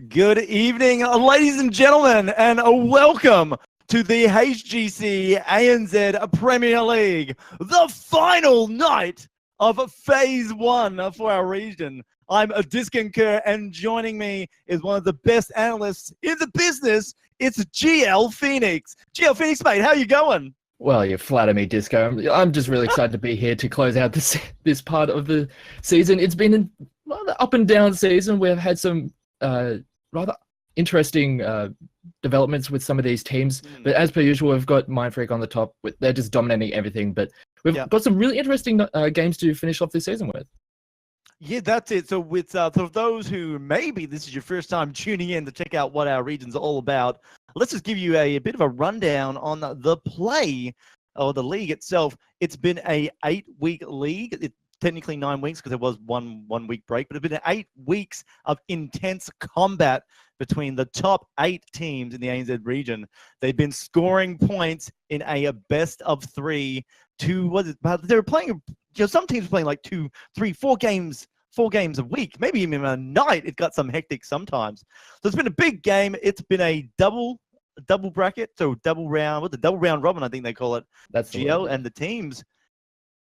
Good evening, ladies and gentlemen, and welcome to the HGC ANZ Premier League, the final night of Phase 1 for our region. I'm Diskin Kerr, and joining me is one of the best analysts in the business. It's GL Phoenix. GL Phoenix, mate, how you going? Well, you flatter me, Disco. I'm just really excited to be here to close out this part of the season. It's been a rather up and down season. We've had some rather interesting developments with some of these teams. But as per usual, we've got Mindfreak on the top. They're just dominating everything. But we've got some really interesting games to finish off this season with. Yeah, that's it. So with for those who maybe this is your first time tuning in to check out what our region's all about, let's just give you a bit of a rundown on the play or the league itself. It's been a 8-week league. It's technically 9 weeks because there was one week break, but it's been 8 weeks of intense combat between the top 8 teams in the ANZ region. They've been scoring points in a best of 3. They were playing. Some teams are playing like 2, 3, 4 games. 4 games a week, maybe even a night. It got some hectic sometimes. So it's been a big game. It's been a double bracket, so double round. The double round robin, I think they call it. That's GL, and the teams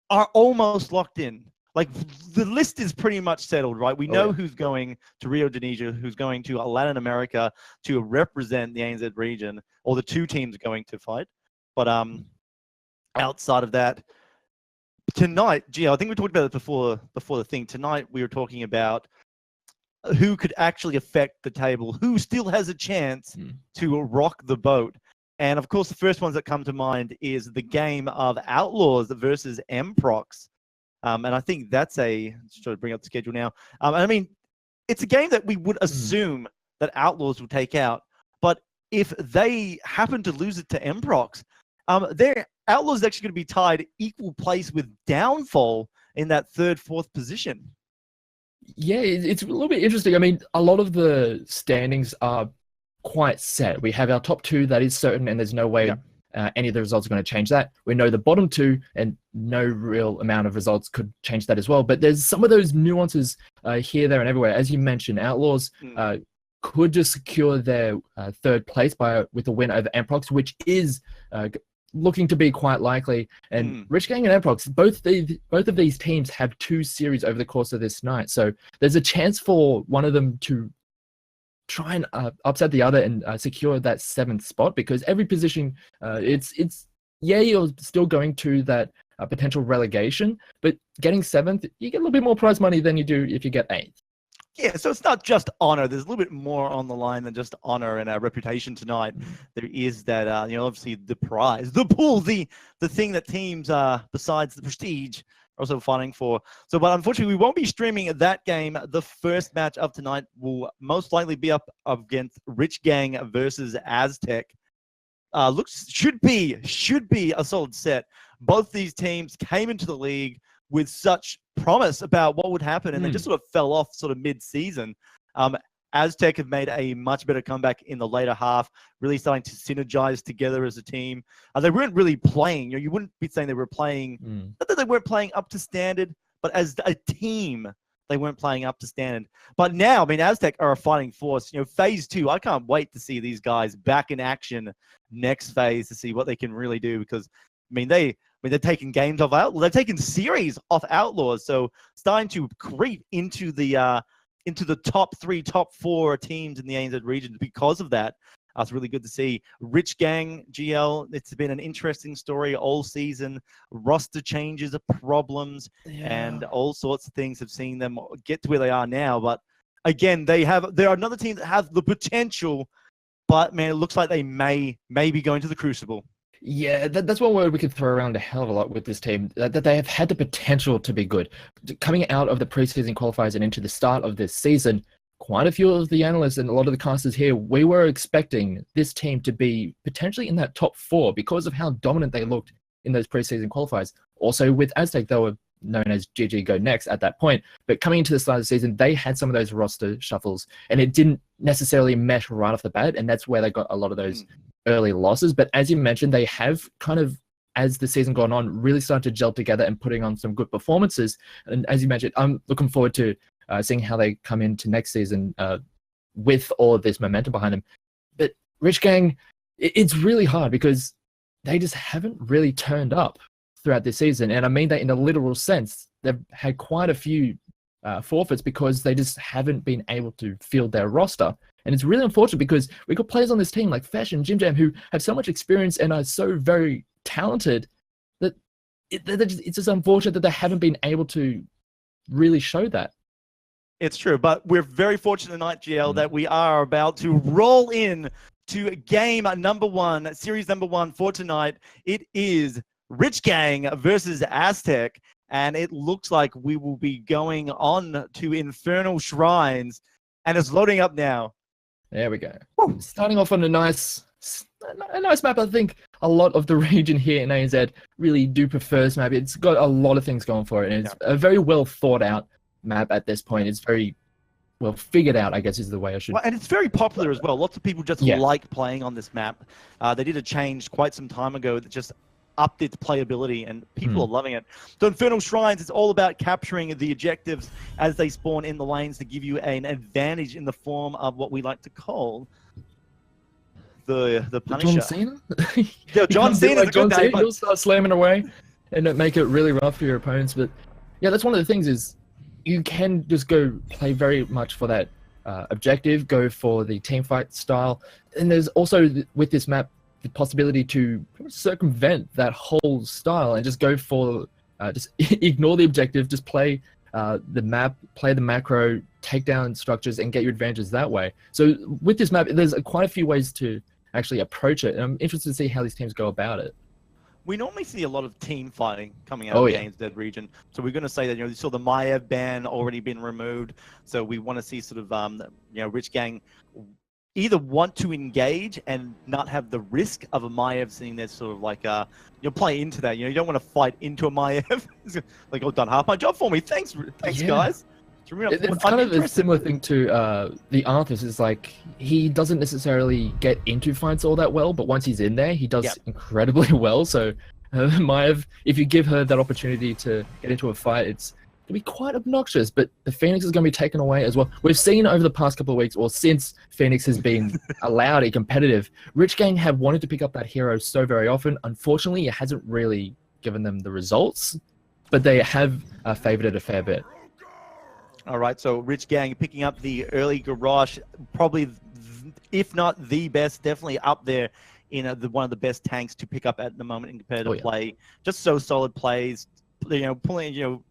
are almost locked in. Like the list is pretty much settled, right? We know who's going to Rio de Janeiro, who's going to Latin America to represent the ANZ region, or the 2 teams going to fight. But outside of that, tonight, I think we talked about it before the thing. Tonight, we were talking about who could actually affect the table, who still has a chance to rock the boat. And of course, the first ones that come to mind is the game of Outlaws versus Mprox. And I think that's just trying to bring up the schedule now. I mean, it's a game that we would assume that Outlaws will take out. But if they happen to lose it to Mprox, Outlaws is actually going to be tied equal place with Downfall in that 3rd, 4th position. Yeah, it's a little bit interesting. I mean, a lot of the standings are quite set. We have our top 2 that is certain, and there's no way any of the results are going to change that. We know the bottom 2, and no real amount of results could change that as well. But there's some of those nuances here, there, and everywhere. As you mentioned, Outlaws could just secure their 3rd place with a win over Mprox, which is looking to be quite likely. And Rich Gang and Mprox, both of these teams have 2 series over the course of this night. So there's a chance for one of them to try and upset the other and secure that 7th spot, because every position, you're still going to that potential relegation, but getting 7th, you get a little bit more prize money than you do if you get 8th. Yeah, so it's not just honor. There's a little bit more on the line than just honor and reputation tonight. There is that, obviously the prize, the pool, the thing that teams, besides the prestige, are also fighting for. So, but unfortunately, we won't be streaming that game. The first match of tonight will most likely be up against Rich Gang versus Aztech. Should be a solid set. Both these teams came into the league with such promise about what would happen, and they just sort of fell off sort of mid-season. Aztech have made a much better comeback in the later half, really starting to synergize together as a team. They weren't really playing. You wouldn't be saying they were playing, not that they weren't playing up to standard, but as a team, they weren't playing up to standard. But now, I mean, Aztech are a fighting force. Phase 2, I can't wait to see these guys back in action next phase to see what they can really do, because, they're taking games off Outlaws. They're taking series off Outlaws. So starting to creep into the top 3, top 4 teams in the ANZ region because of that. It's really good to see. Rich Gang, GL, it's been an interesting story all season. Roster changes, problems, and all sorts of things have seen them get to where they are now. But again, there are another team that have the potential, but man, it looks like they may be going to the Crucible. Yeah, that's one word we could throw around a hell of a lot with this team, that they have had the potential to be good. Coming out of the preseason qualifiers and into the start of this season, quite a few of the analysts and a lot of the casters here, we were expecting this team to be potentially in that top 4 because of how dominant they looked in those preseason qualifiers. Also with Aztec, they were known as GG Go Next at that point. But coming into the start of the season, they had some of those roster shuffles, and it didn't necessarily mesh right off the bat, and that's where they got a lot of those early losses. But as you mentioned, they have kind of, as the season gone on, really started to gel together and putting on some good performances. And as you mentioned, I'm looking forward to seeing how they come into next season, with all of this momentum behind them. But Rich Gang, it's really hard because they just haven't really turned up throughout this season. And I mean that in a literal sense. They've had quite a few forfeits because they just haven't been able to field their roster. And it's really unfortunate because we've got players on this team like Fesh and Jim Jam who have so much experience and are so very talented that it's just unfortunate that they haven't been able to really show that. It's true, but we're very fortunate tonight, GL, that we are about to roll in to game number one, series number one for tonight. It is Rich Gang versus Aztech, and it looks like we will be going on to Infernal Shrines, and it's loading up now. There we go. Woo. Starting off on a nice map. I think a lot of the region here in ANZ really do prefer this map. It's got a lot of things going for it, and it's a very well thought out map at this point. It's very well figured out, I guess is the way I should. Well, and it's very popular as well. Lots of people just like playing on this map. They did a change quite some time ago that just upped its playability, and people are loving it. So Infernal Shrines is all about capturing the objectives as they spawn in the lanes to give you an advantage in the form of what we like to call the Punisher. John Cena? Yeah, John Cena is a good name. He'll start slamming away and make it really rough for your opponents. But yeah, that's one of the things is you can just go play very much for that objective, go for the team fight style. And there's also, with this map, the possibility to circumvent that whole style and just go for, just ignore the objective, just play the map, play the macro, take down structures, and get your advantages that way. So with this map, there's quite a few ways to actually approach it, and I'm interested to see how these teams go about it. We normally see a lot of team fighting coming out of the ANZ region. So we're going to say that, you saw the Maiev ban already been removed. So we want to see sort of, Rich Gang either want to engage and not have the risk of a Maiev sitting there sort of like, play into that. You don't want to fight into a Maiev. Like, oh, done half my job for me. Thanks guys. It's kind of a similar thing to the Arthas. Is like he doesn't necessarily get into fights all that well, but once he's in there, he does incredibly well. So Maiev, if you give her that opportunity to get into a fight, it's going to be quite obnoxious. But the Phoenix is going to be taken away as well. We've seen over the past couple of weeks, or since Phoenix has been allowed a competitive, Rich Gang have wanted to pick up that hero so very often. Unfortunately, it hasn't really given them the results, but they have favored it a fair bit. All right, so Rich Gang picking up the early garage, probably, if not the best, definitely up there in one of the best tanks to pick up at the moment in competitive play. Just so solid plays, pulling,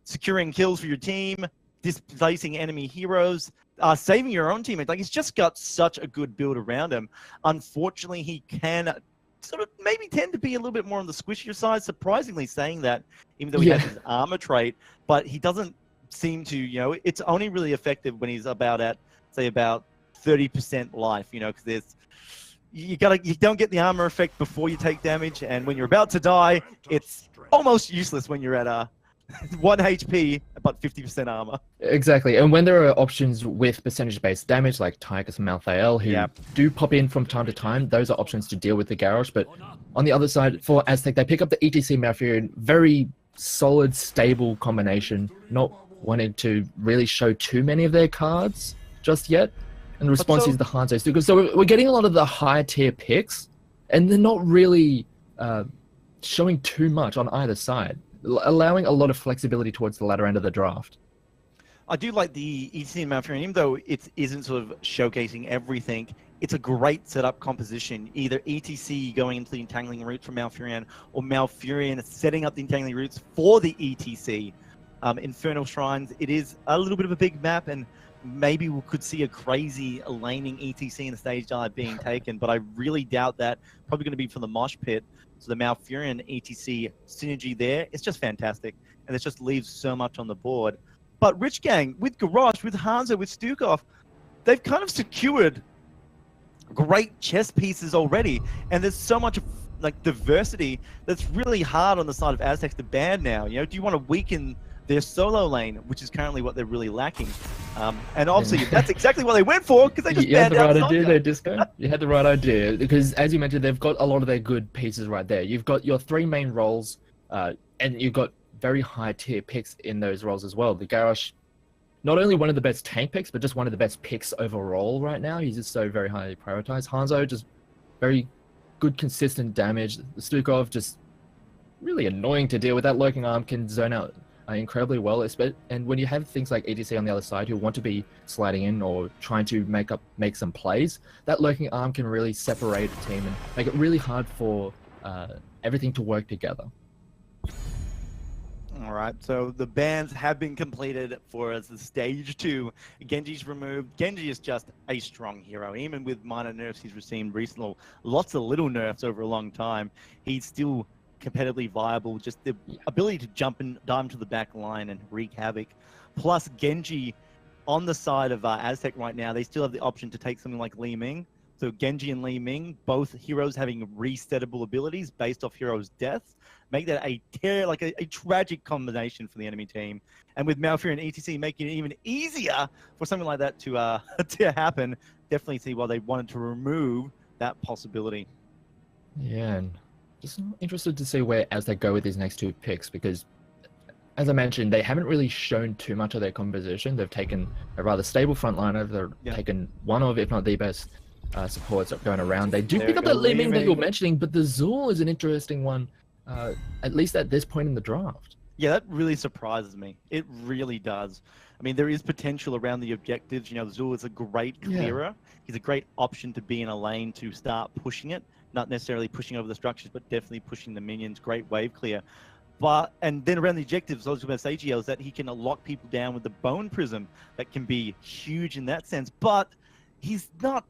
securing kills for your team, displacing enemy heroes, saving your own teammates. Like, he's just got such a good build around him. Unfortunately, he can sort of maybe tend to be a little bit more on the squishier side, surprisingly saying that, even though he has his armor trait, but he doesn't seem to, it's only really effective when he's about at, say, about 30% life, because you don't get the armor effect before you take damage, and when you're about to die, it's almost useless when you're at 1 HP, but 50% armor. Exactly, and when there are options with percentage-based damage, like Tychus and Malthael, who do pop in from time to time, those are options to deal with the Garrosh. But on the other side, for Aztec, they pick up the ETC Malfurion, very solid, stable combination, not wanting to really show too many of their cards just yet. And the response is the Hanzos too. So we're getting a lot of the higher tier picks, and they're not really showing too much on either side, allowing a lot of flexibility towards the latter end of the draft. I do like the ETC Malfurion, even though it isn't sort of showcasing everything. It's a great setup composition, either ETC going into the entangling routes from Malfurion, or Malfurion setting up the entangling routes for the ETC. Infernal Shrines, it is a little bit of a big map, and maybe we could see a crazy laning ETC in the stage dive being taken, but I really doubt that. Probably going to be from the mosh pit. So the Malfurion ETC synergy there, it's just fantastic, and it just leaves so much on the board. But Rich Gang, with Garrosh, with Hanzo, with Stukov, they've kind of secured great chess pieces already, and there's so much like diversity that's really hard on the side of Aztec to ban now. Do you want to weaken their solo lane, which is currently what they're really lacking? And obviously, that's exactly what they went for, because they just banned out You had the right idea there, Disco. You had the right idea, because as you mentioned, they've got a lot of their good pieces right there. You've got your 3 main roles, and you've got very high tier picks in those roles as well. The Garrosh, not only one of the best tank picks, but just one of the best picks overall right now. He's just so very highly prioritized. Hanzo, just very good, consistent damage. The Stukov, just really annoying to deal with. That lurking arm can zone out incredibly well. And when you have things like ETC on the other side who want to be sliding in or trying to make some plays, that lurking arm can really separate a team and make it really hard for everything to work together. All right, so the bans have been completed for the stage 2. Genji's removed. Genji is just a strong hero. Even with minor nerfs he's received recently, lots of little nerfs over a long time, he's still competitively viable. Just the ability to jump and dive to the back line and wreak havoc. Plus Genji on the side of Aztech right now, they still have the option to take something like Li Ming. So Genji and Li Ming, both heroes having resettable abilities based off heroes' deaths, make that a tragic combination for the enemy team. And with Malfear and ETC making it even easier for something like that to to happen, definitely see why they wanted to remove that possibility. Yeah, and just interested to see where Aztec go with these next 2 picks, because as I mentioned, they haven't really shown too much of their composition. They've taken a rather stable frontliner. They've taken one of, if not the best, supports going around. They do pick up that Li Ming that you're mentioning, but the Zul is an interesting one, at least at this point in the draft. Yeah, that really surprises me. It really does. I mean, there is potential around the objectives. You know, Zul is a great clearer. Yeah. He's a great option to be in a lane to start pushing it. Not necessarily pushing over the structures, but definitely pushing the minions. Great wave clear. And then around the objectives, I was going to say, GL, is that he can lock people down with the Bone Prism. That can be huge in that sense. But he's not...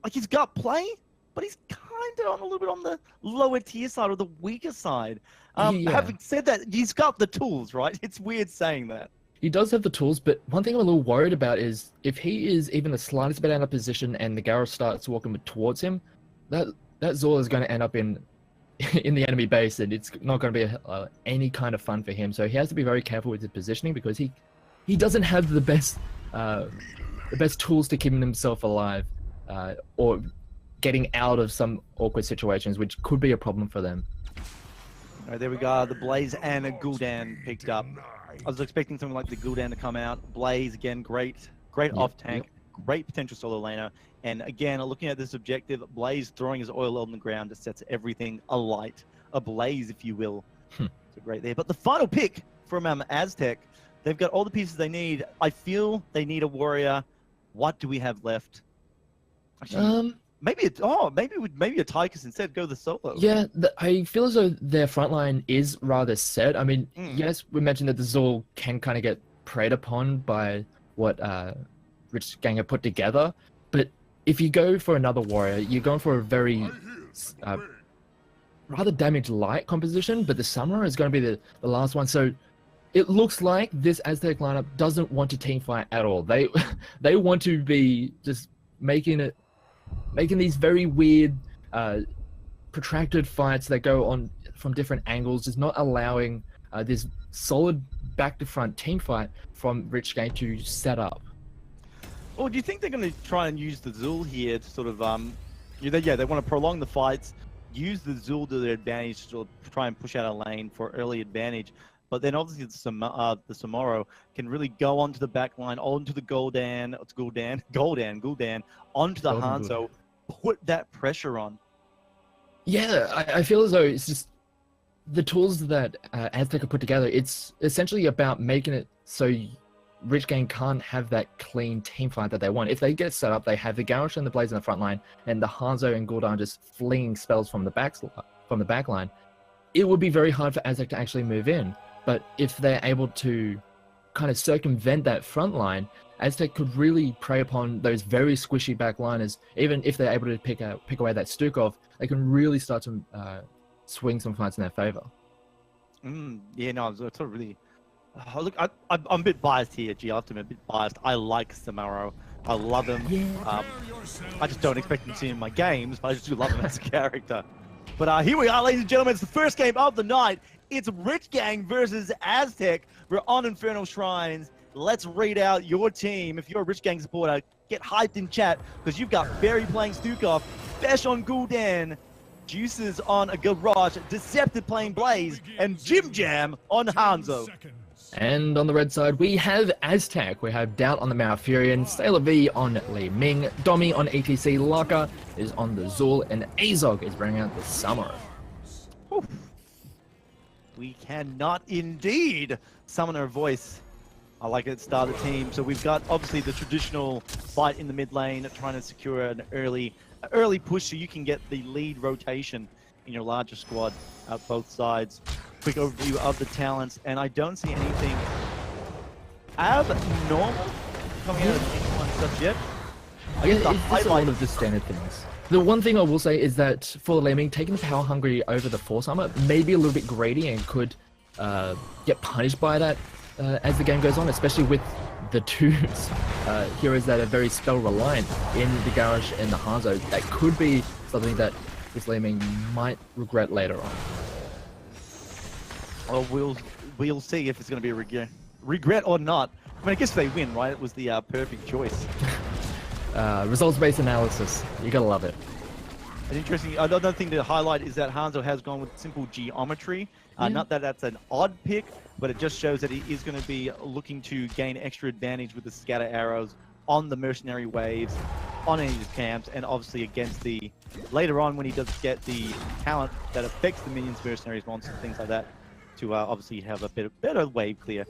Like, he's got play, but he's kind of a little bit on the lower tier side or the weaker side. Having said that, he's got the tools, right? It's weird saying that. He does have the tools, but one thing I'm a little worried about is if he is even the slightest bit out of position and the Garrosh starts walking towards him, that Zor is going to end up in the enemy base, and it's not going to be any kind of fun for him. So he has to be very careful with his positioning, because he doesn't have the best tools to keeping himself alive. Or getting out of some awkward situations, which could be a problem for them. All right, there we go. The Blaze and a Gul'dan picked up. I was expecting something like the Gul'dan to come out. Blaze, again, great off tank, great potential solo laner. And again, looking at this objective, Blaze throwing his oil on the ground just sets everything alight. Ablaze, if you will. So great there. But the final pick from Aztec, they've got all the pieces they need. I feel they need a warrior. What do we have left? Actually, maybe a Tychus instead. Go the solo. Yeah, I feel as though their frontline is rather set. I mean, yes, we mentioned that the Zul can kind of get preyed upon by what Rich Gang have put together, but if you go for another warrior, you're going for a very rather damage light composition, but the Samurai is going to be the last one. So it looks like this Aztec lineup doesn't want to team fight at all. They want to be just making these very weird, protracted fights that go on from different angles, just not allowing this solid back-to-front team fight from Rich Gang to set up. Well, do you think they're going to try and use the Zul here to sort of, they want to prolong the fights, use the Zul to their advantage to sort of try and push out a lane for early advantage? But then obviously the Samaro can really go onto the back line, onto the Gul'dan, onto the Hanzo, put that pressure on. Yeah, I feel as though it's just the tools that Aztec have put together. It's essentially about making it so Rich Gang can't have that clean team fight that they want. If they get set up, they have the Garrosh and the Blaze in the front line, and the Hanzo and Gul'dan just flinging spells from the back line. It would be very hard for Aztec to actually move in. But if they're able to kind of circumvent that front line, Aztec could really prey upon those very squishy backliners. Even if they're able to pick away that Stukov, they can really start to swing some fights in their favor. Yeah, no, it's sort of really... look, I'm a bit biased here, G. I have to be a bit biased. I like Samaro. I love him. Yeah. I just don't expect him to see him in my games, but I just do love him as a character. But here we are, ladies and gentlemen. It's the first game of the night. It's Rich Gang versus Aztec. We're on Infernal Shrines. Let's read out your team. If you're a Rich Gang supporter, get hyped in chat, because you've got Barry playing Stukov, Besh on Gul'dan, Juices on a Garrosh, Deceptive playing Blaze, and Jim Jam on Hanzo. And on the red side, we have Aztech. We have Doubt on the Malfurion, Sailor V on Li Ming, Domi on ETC, Laka is on the Zul, and Azog is bringing out the Summer. Oof. We cannot indeed summon her voice. I like it, start the team. So we've got obviously the traditional fight in the mid lane, trying to secure an early push so you can get the lead rotation in your larger squad at both sides. Quick overview of the talents, and I don't see anything abnormal coming out of anyone such yet. I guess it's just a lot of the standard things. The one thing I will say is that for Li Ming, taking the Power Hungry over the Force Armor may be a little bit greedy and could get punished by that as the game goes on, especially with the two heroes that are very spell reliant in the Garrosh and the Hanzo. That could be something that this Li Ming might regret later on. Well, we'll see if it's going to be a regret or not. I mean, I guess they win, right? It was the perfect choice. Results-based analysis. You gotta love it. An interesting, another thing to highlight is that Hanzo has gone with simple geometry. Not that that's an odd pick, but it just shows that he is going to be looking to gain extra advantage with the scatter arrows on the mercenary waves, on any of his camps, and obviously against the, later on when he does get the talent that affects the minions, mercenaries, monsters, things like that, to obviously have a bit better wave clear.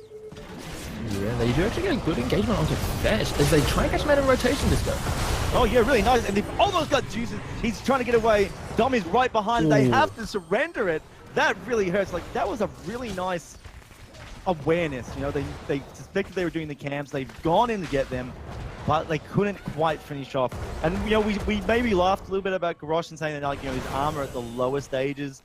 Yeah, they do actually get a good engagement onto Fetch as they try and catch him out in rotation this go. Oh yeah, really nice, and they've almost got juices. He's trying to get away. Domi's right behind. Ooh. They have to surrender it. That really hurts. Like, that was a really nice awareness. You know, they suspected they were doing the camps. They've gone in to get them, but they couldn't quite finish off. And you know, we maybe laughed a little bit about Garrosh and saying that, like, you know, his armor at the lower stages,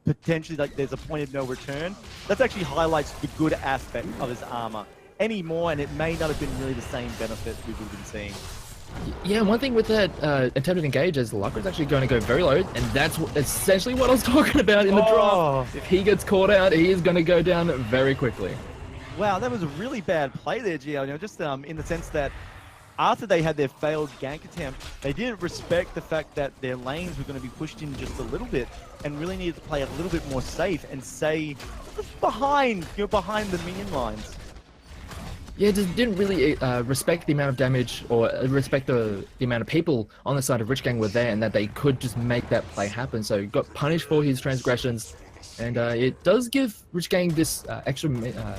potentially, like, there's a point of no return. That actually highlights the good aspect of his armor anymore, and it may not have been really the same benefit we would have been seeing. Yeah, one thing with that attempted engage is Lucker's actually going to go very low, and that's essentially what I was talking about in the draft. If he gets caught out, he is going to go down very quickly. Wow, that was a really bad play there, Gio. You know, just in the sense that after they had their failed gank attempt, they didn't respect the fact that their lanes were going to be pushed in just a little bit, and really needed to play a little bit more safe and stay behind, you know, behind the minion lines. Yeah, just didn't really respect the amount of damage or respect the amount of people on the side of Rich Gang were there, and that they could just make that play happen. So got punished for his transgressions, and it does give Rich Gang this extra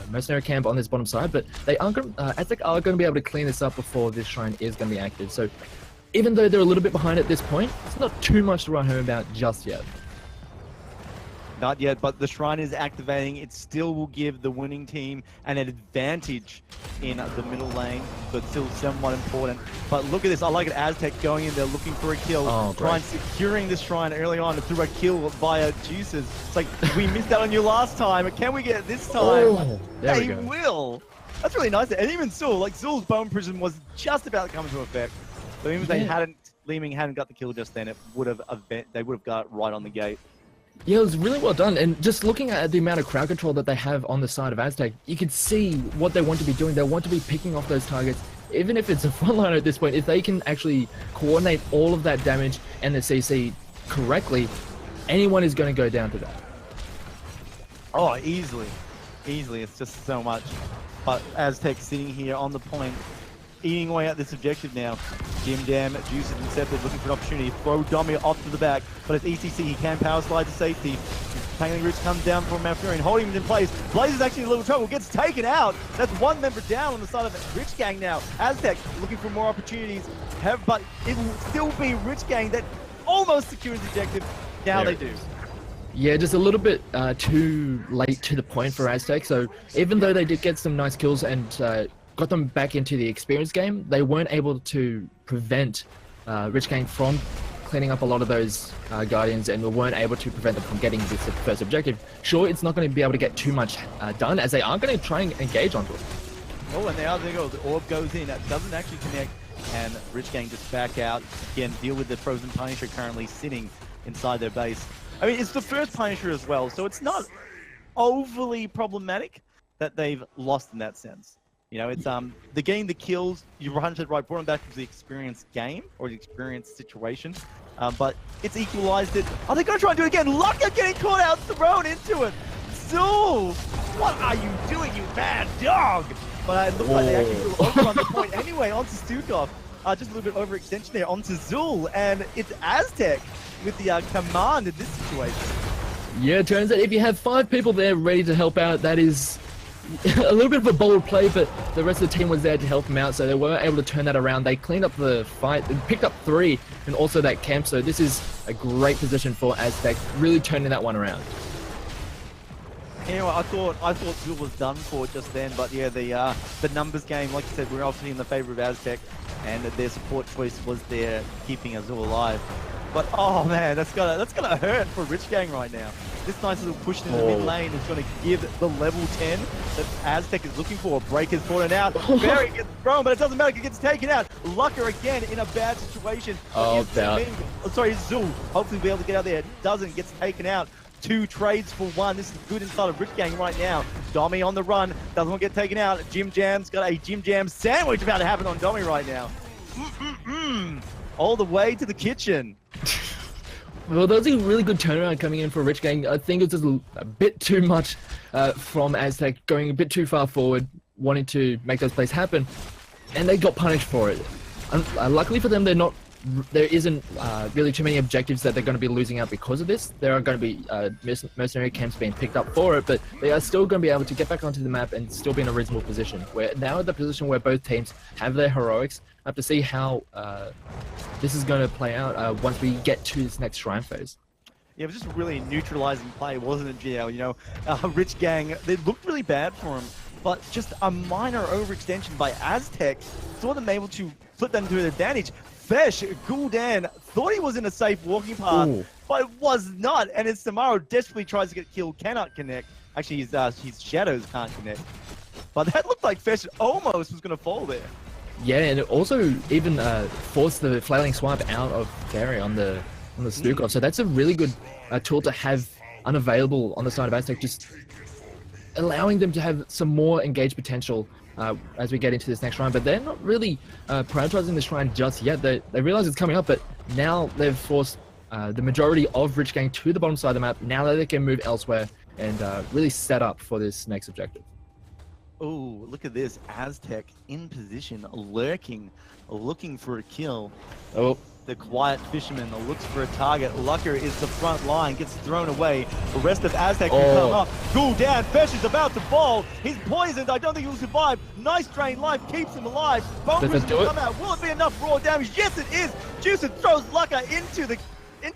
mercenary camp on this bottom side, but they are Aztech are going to be able to clean this up before this shrine is going to be active. So even though they're a little bit behind at this point, it's not too much to write home about just yet. Not yet, but the shrine is activating. It still will give the winning team an advantage in the middle lane, but still somewhat important. But look at this. I like it. Aztech going in there looking for a kill. Trying securing the shrine early on through a kill via juices. It's like, we missed out on you last time. Can we get it this time? Oh, there we go. They will. That's really nice. And even Zul, like, Zul's bone prison was just about to come into effect. So even if they hadn't, Li Ming hadn't got the kill just then, it would have they would have got it right on the gate. Yeah, it was really well done, and just looking at the amount of crowd control that they have on the side of Aztech, you can see what they want to be doing. They want to be picking off those targets, even if it's a frontliner at this point. If they can actually coordinate all of that damage and the CC correctly, anyone is going to go down to that. Oh, easily. Easily, it's just so much. But Aztec sitting here on the point, eating away at this objective now. Jim Dam, Juice is incepted, looking for an opportunity. Throw Domi off to the back, but it's ETC. He can power slide to safety. Tangling Roots comes down from Malfurion, holding him in place. Blaze is actually in a little trouble, gets taken out. That's one member down on the side of Rich Gang now. Aztec looking for more opportunities, but it will still be Rich Gang that almost secures the objective. Now they do. Yeah, just a little bit too late to the point for Aztec. So even though they did get some nice kills and got them back into the experience game, they weren't able to prevent Rich Gang from cleaning up a lot of those Guardians, and we weren't able to prevent them from getting this first objective. Sure, it's not going to be able to get too much done, as they are going to try and engage onto it. Oh, and there they go. The orb goes in. That doesn't actually connect, and Rich Gang just back out. Again, deal with the Frozen Punisher currently sitting inside their base. I mean, it's the first Punisher as well, so it's not overly problematic that they've lost in that sense. You know, it's the game that kills, you 100% right, brought them back to the experience game, or the experience situation, but it's equalized it. Are they going to try and do it again? Lucka getting caught out, thrown into it. Zul, what are you doing, you mad dog. But it looked like they actually flew over on the point anyway onto Stukov. Just a little bit overextension there onto Zul, and it's Aztec with the command in this situation. Yeah, it turns out if you have 5 people there ready to help out, that is a little bit of a bold play, but the rest of the team was there to help them out, so they were able to turn that around. They cleaned up the fight, they picked up 3, and also that camp, so this is a great position for Aztec, really turning that one around. Anyway, I thought Zul was done for just then, but yeah, the numbers game, like you said, we're obviously in the favor of Aztec, and their support choice was there, keeping Azul alive. But oh man, that's gonna hurt for Rich Gang right now. This nice little push in the mid lane is gonna give the level 10 that Aztec is looking for. Breaker's brought it out. Barry gets thrown, but it doesn't matter. It gets taken out. Lucker again in a bad situation. Sorry, Zul. Hopefully be able to get out there. Doesn't, gets taken out. 2 trades for 1. This is good inside of Rich Gang right now. Dommy on the run. Doesn't want to get taken out. Jim Jam's got a Jim Jam sandwich about to happen on Dommy right now. All the way to the kitchen. Well, that was a really good turnaround coming in for Rich Gang. I think it's just a bit too much from Aztec, going a bit too far forward, wanting to make those plays happen, and they got punished for it. Luckily for them, there isn't really too many objectives that they're going to be losing out because of this. There are going to be mercenary camps being picked up for it, but they are still going to be able to get back onto the map and still be in a reasonable position. We're now at the position where both teams have their heroics. I have to see how this is going to play out once we get to this next shrine phase. Yeah, it was just a really neutralizing play, wasn't it, GL? You know, Rich Gang, they looked really bad for him, but just a minor overextension by Aztec saw them able to flip that into an advantage. Fesh, Gul'dan thought he was in a safe walking path, but it was not. And as Samaro desperately tries to get killed, cannot connect. Actually, his shadows can't connect. But that looked like Fesh almost was going to fall there. Yeah, and it also even forced the flailing swipe out of Gary on the Stukov. So that's a really good tool to have unavailable on the side of Aztec, just allowing them to have some more engaged potential as we get into this next shrine. But they're not really prioritizing the shrine just yet. They realize it's coming up, but now they've forced the majority of Rich Gang to the bottom side of the map. Now that they can move elsewhere and really set up for this next objective. Oh, look at this. Aztec in position, lurking, looking for a kill. Oh. The quiet fisherman looks for a target. Lucker is the front line, gets thrown away. The rest of Aztec can come up. Gul'dan, Fesh is about to fall. He's poisoned. I don't think he'll survive. Nice drain life keeps him alive. Bone Cruiser will come out. Will it be enough raw damage? Yes, it is. Juicin throws Lucker into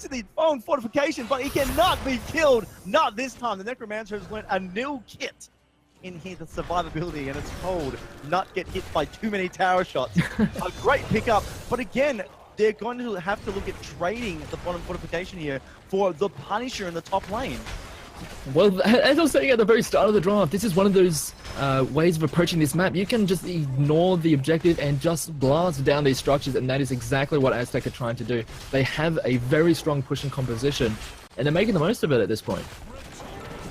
the phone fortification, but he cannot be killed. Not this time. The Necromancer has learned a new kit in here, the survivability, and it's told not get hit by too many tower shots. A great pickup, but again, they're going to have to look at trading the bottom fortification here for the Punisher in the top lane. Well, as I was saying at the very start of the draft, this is one of those ways of approaching this map. You can just ignore the objective and just blast down these structures, and that is exactly what Aztec are trying to do. They have a very strong pushing composition, and they're making the most of it at this point.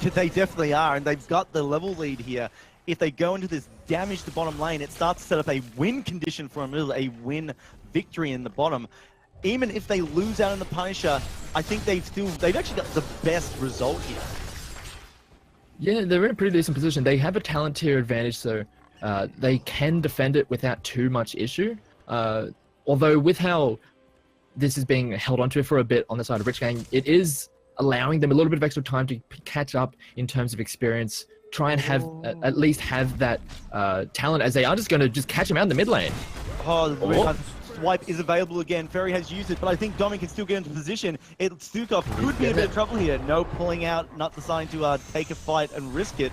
They definitely are, and they've got the level lead here. If they go into this damage to bottom lane, it starts to set up a win condition for them, a win victory in the bottom. Even if they lose out in the Punisher, I think they've actually got the best result here. Yeah, they're in a pretty decent position. They have a talent tier advantage, so they can defend it without too much issue. Although with how this is being held onto for a bit on the side of Rich Gang, it is allowing them a little bit of extra time to catch up in terms of experience, try and have at least have that talent, as they are just going to just catch him out in the mid lane. The swipe is available again. Ferry has used it, but I think Domi can still get into position. Stukov could be in a bit of trouble here. No pulling out, not deciding to take a fight and risk it.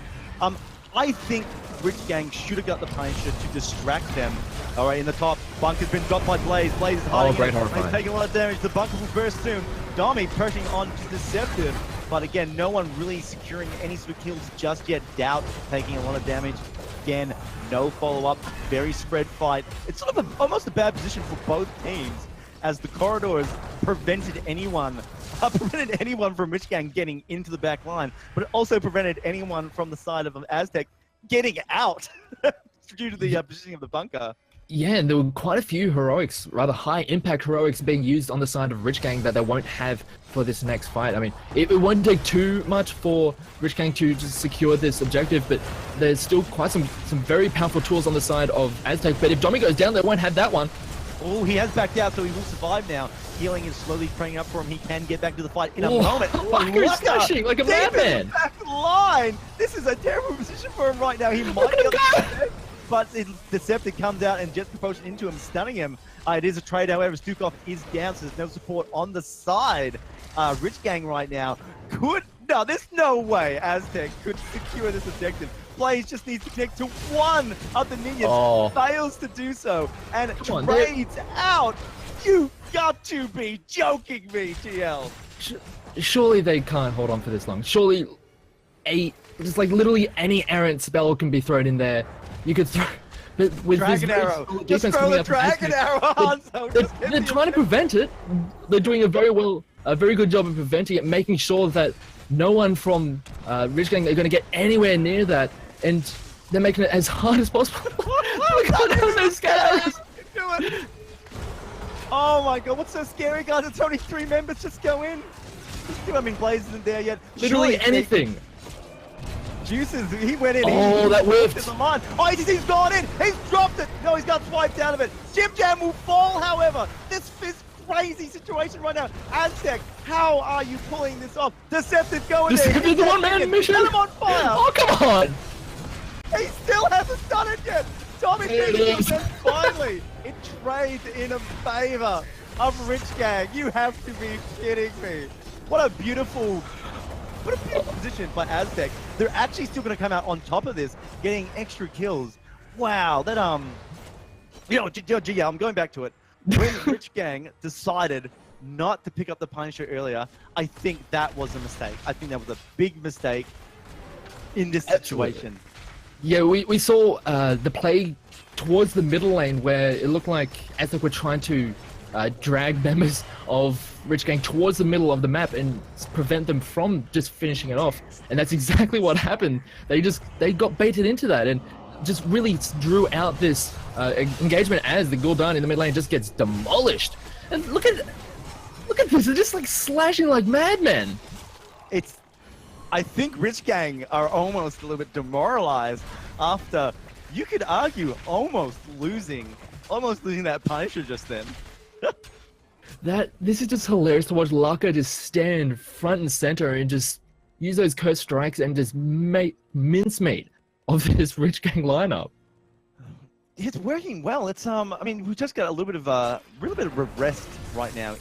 I think Rich Gang should have got the Punisher to distract them. All right, in the top, Bunker's been dropped by Blaze. Blaze is hiding in. He's taking a lot of damage. The Bunker will burst soon. Domi pressing on to Deceptive, but again, no one really securing any sort of kills just yet. Doubt taking a lot of damage. Again, no follow-up, very spread fight. It's sort of almost a bad position for both teams, as the corridors prevented anyone from Rich Gang getting into the back line, but it also prevented anyone from the side of Aztec getting out due to the positioning of the bunker. Yeah, and there were quite a few heroics, rather high impact heroics being used on the side of Rich Gang that they won't have for this next fight. I mean, it won't take too much for Rich Gang to just secure this objective, but there's still quite some very powerful tools on the side of Aztec. But if Domi goes down, they won't have that one. Oh, he has backed out, so he will survive now. Healing is slowly praying up for him. He can get back to the fight in a moment. He's dashing like a madman. Back line. This is a terrible position for him right now. He might be able to, but Deceptive comes out and jets propulsion into him, stunning him. It is a trade, however. Stukov is down, so there's no support on the side. Rich Gang right now there's no way Aztec could secure this objective. Blaze just needs to connect to one of the minions, fails to do so, and trades out. You got to be joking me, GL. Surely they can't hold on for this long. Surely just like literally any errant spell can be thrown in there. You could throw, but with Dragon Arrow. Just throw the Dragon Arrow on. They're trying to prevent it. They're doing a very good job of preventing it, making sure that no one from Rich Gang are going to get anywhere near that, and they're making it as hard as possible. Oh my god, what's so scary, guys? It's only 3 members. Just go in. I mean, Blaze isn't there yet. Literally anything. Juices, he went in. Oh, that whiffed. Oh, HGC's gone in. He's dropped it. No, he's got swiped out of it. Jim Jam will fall, however. This is crazy situation right now. Aztec, how are you pulling this off? Deceptive going there. Deceptive, the one-man mission. Set him on fire. Oh, come on. He still hasn't done it yet. Tommy thinks finally it trades in a favor of Rich Gang. You have to be kidding me. What a beautiful position by Aztec. They're actually still going to come out on top of this, getting extra kills. Wow, that I'm going back to it. When Rich Gang decided not to pick up the Punisher earlier, I think that was a mistake. I think that was a big mistake in this situation. Yeah, we saw the play towards the middle lane where it looked like Aztec were trying to drag members of Rich Gang towards the middle of the map and prevent them from just finishing it off. And that's exactly what happened. They got baited into that and just really drew out this engagement as the Gul'dan in the mid lane just gets demolished. And look at this, they're just like slashing like madmen. I think Rich Gang are almost a little bit demoralized after, you could argue, almost losing that Punisher just then. This is just hilarious to watch Laka just stand front and center and just use those curse strikes and just make mincemeat of this Rich Gang lineup. It's working well. It's I mean, we just got a little bit of rest right now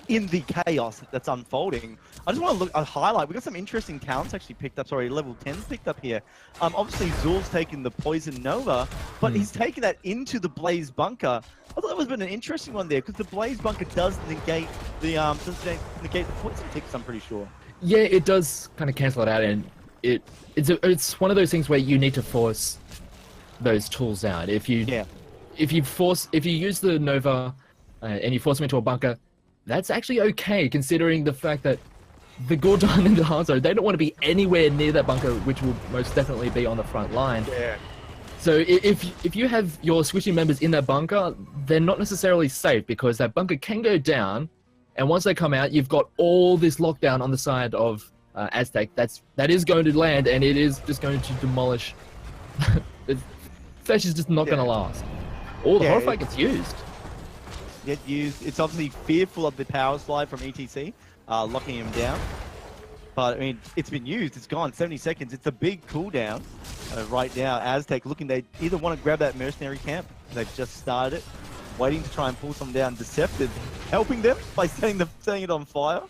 in the chaos that's unfolding. I just want to look a highlight. We got some interesting talents actually picked up. Sorry, level 10s picked up here. Obviously Zul's taken the Poison Nova, but he's taken that into the Blaze Bunker. I thought that was been an interesting one there because the Blaze Bunker does negate the poison ticks, I'm pretty sure. Yeah, it does kind of cancel it out, and it's one of those things where you need to force those tools out. If you use the Nova and you force them into a bunker, that's actually okay, considering the fact that the Gul'dan and the Hanzo, they don't want to be anywhere near that bunker, which will most definitely be on the front line. Yeah. So if you have your switching members in that bunker, they're not necessarily safe because that bunker can go down, and once they come out, you've got all this lockdown on the side of Aztec. That is going to land, and it is just going to demolish. Fetch is just not going to last. Or the Horrify gets used. It's obviously fearful of the power slide from ETC, locking him down. But I mean, it's been used. It's gone. 70 seconds. It's a big cooldown right now. Aztec looking, they either want to grab that mercenary camp. They've just started it, waiting to try and pull some down. Deceptive helping them by setting it on fire.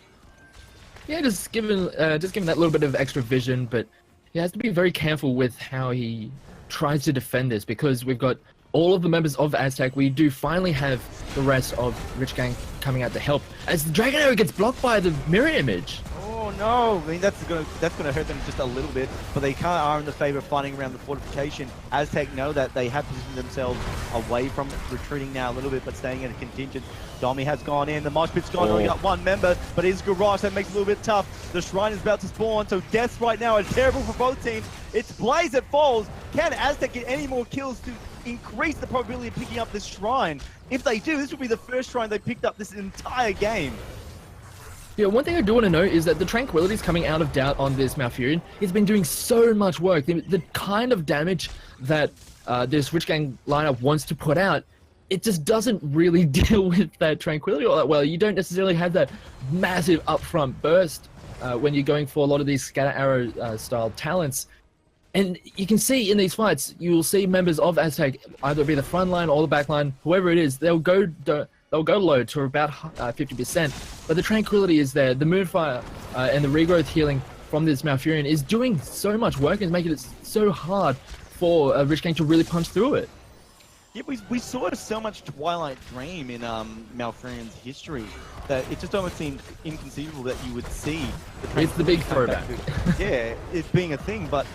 Yeah, just giving that little bit of extra vision, but he has to be very careful with how he tries to defend this because we've got all of the members of Aztec. We do finally have the rest of Rich Gang coming out to help as the Dragon Arrow gets blocked by the mirror image. Oh no! I mean, that's gonna hurt them just a little bit, but they kind of are in the favor of fighting around the fortification. Aztec know that they have positioned themselves away from it, retreating now a little bit, but staying at a contingent. Domi has gone in, the mosh pit's gone, only got one member, but it's Garage that makes it a little bit tough. The Shrine is about to spawn, so deaths right now are terrible for both teams. It's Blaze that falls. Can Aztec get any more kills to increase the probability of picking up this shrine. If they do, this will be the first shrine they picked up this entire game. Yeah, one thing I do want to note is that the Tranquility's coming out of doubt on this Malfurion. He's been doing so much work. The kind of damage that this Rich Gang lineup wants to put out, it just doesn't really deal with that Tranquility all that well. You don't necessarily have that massive upfront burst when you're going for a lot of these scatter arrow style talents. And you can see in these fights, you will see members of Aztech, either be the front line or the back line, whoever it is, they'll go low to about 50%. But the Tranquility is there. The Moonfire and the regrowth healing from this Malfurion is doing so much work and making it so hard for Rich Gang to really punch through it. Yeah, we saw so much Twilight Dream in Malfurion's history that it just almost seemed inconceivable that you would see. It's the big throwback. Yeah, it being a thing, but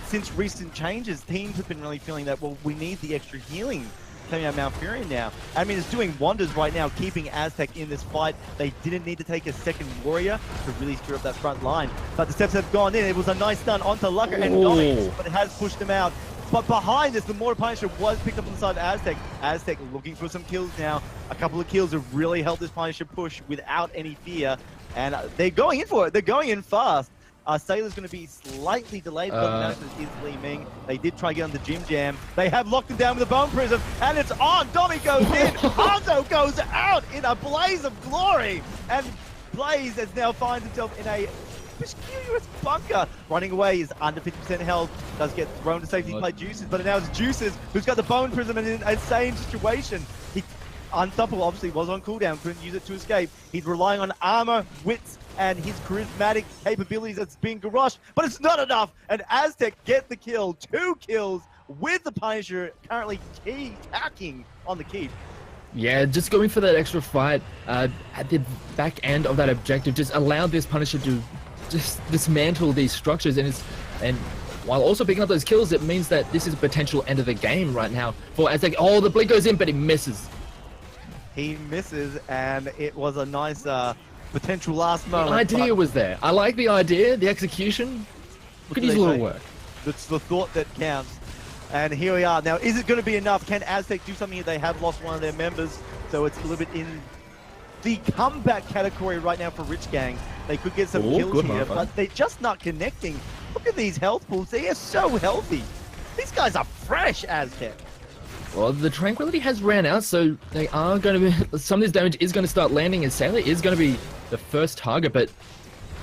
since recent changes, teams have been really feeling that, well, we need the extra healing coming out of Malfurion now. I mean, it's doing wonders right now, keeping Aztech in this fight. They didn't need to take a second warrior to really screw up that front line. But the steps have gone in. It was a nice stun onto Lucker and Dominic, but it has pushed them out. But behind this, the Mortar Punisher was picked up on the side of Aztec. Aztec looking for some kills now. A couple of kills have really helped this Punisher push without any fear. And they're going in for it. They're going in fast. Sailor's going to be slightly delayed, but the master is Li Ming. They did try to get on the Jim Jam. They have locked him down with a Bone Prism, and it's on. Domi goes in. Hanzo goes out in a blaze of glory. And Blaze has now finds himself in a mysterious bunker. Running away is under 50% health. Does get thrown to safety by Juices, but now it's Juices who's got the Bone Prism in an insane situation. Unstoppable obviously was on cooldown, couldn't use it to escape. He's relying on armor, wits, and his charismatic capabilities that's being garroshed, but it's not enough. And Aztec get the kill, 2 kills with the Punisher currently hacking on the keep. Yeah, just going for that extra fight at the back end of that objective just allowed this Punisher to just dismantle these structures, and while also picking up those kills, it means that this is a potential end of the game right now for Aztec. Oh, the blink goes in, but he misses. He misses, and it was a nice potential last moment. The idea was there. I like the idea, the execution. Could use a little work. It's the thought that counts. And here we are. Now, is it going to be enough? Can Aztec do something? They have lost one of their members, so it's a little bit in the comeback category right now for Rich Gang. They could get some kills here, but they're just not connecting. Look at these health pools. They are so healthy. These guys are fresh, Aztec. Well, the Tranquility has ran out, so they are going to be... Some of this damage is going to start landing, and Sailor is going to be the first target, but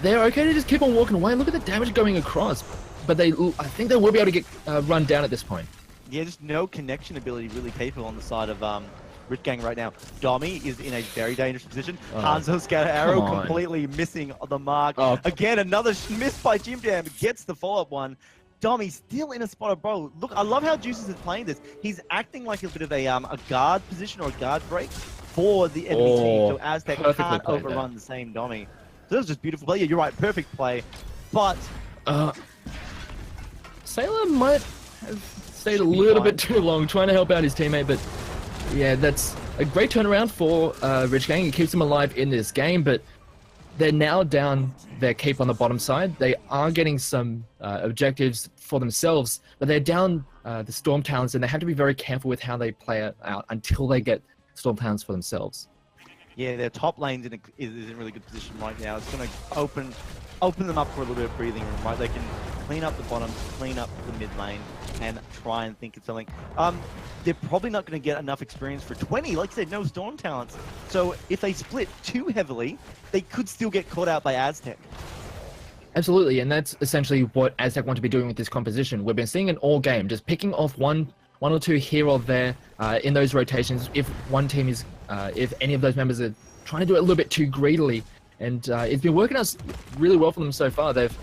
they're okay to just keep on walking away. Look at the damage going across. But I think they will be able to get run down at this point. Yeah, just no connection ability really capable on the side of Rich Gang right now. Domi is in a very dangerous position. Hanzo Scatter Arrow completely missing the mark. Again, another miss by Jim Jam, gets the follow-up one. Domi still in a spot of bro. Look, I love how Juices is playing this. He's acting like a bit of a guard position or a guard break for the enemy team, so Aztec can't overrun the same Domi. So that was just beautiful play. Yeah, you're right, perfect play. But Sailor might have stayed a little bit too long trying to help out his teammate, but yeah, that's a great turnaround for Rich Gang. It keeps them alive in this game, but they're now down their keep on the bottom side. They are getting some objectives for themselves, but they're down the Storm Talons, and they have to be very careful with how they play it out until they get Storm Talons for themselves. Yeah, their top lane's is in a really good position right now. It's going to open them up for a little bit of breathing room, right? They can clean up the bottom, clean up the mid lane, and try and think of something. They're probably not going to get enough experience for 20. Like I said, no Storm Talents. So if they split too heavily, they could still get caught out by Aztec. Absolutely, and that's essentially what Aztec want to be doing with this composition. We've been seeing it all game, just picking off one or two here or there in those rotations. If one team is, if any of those members are trying to do it a little bit too greedily, and it's been working out really well for them so far. They've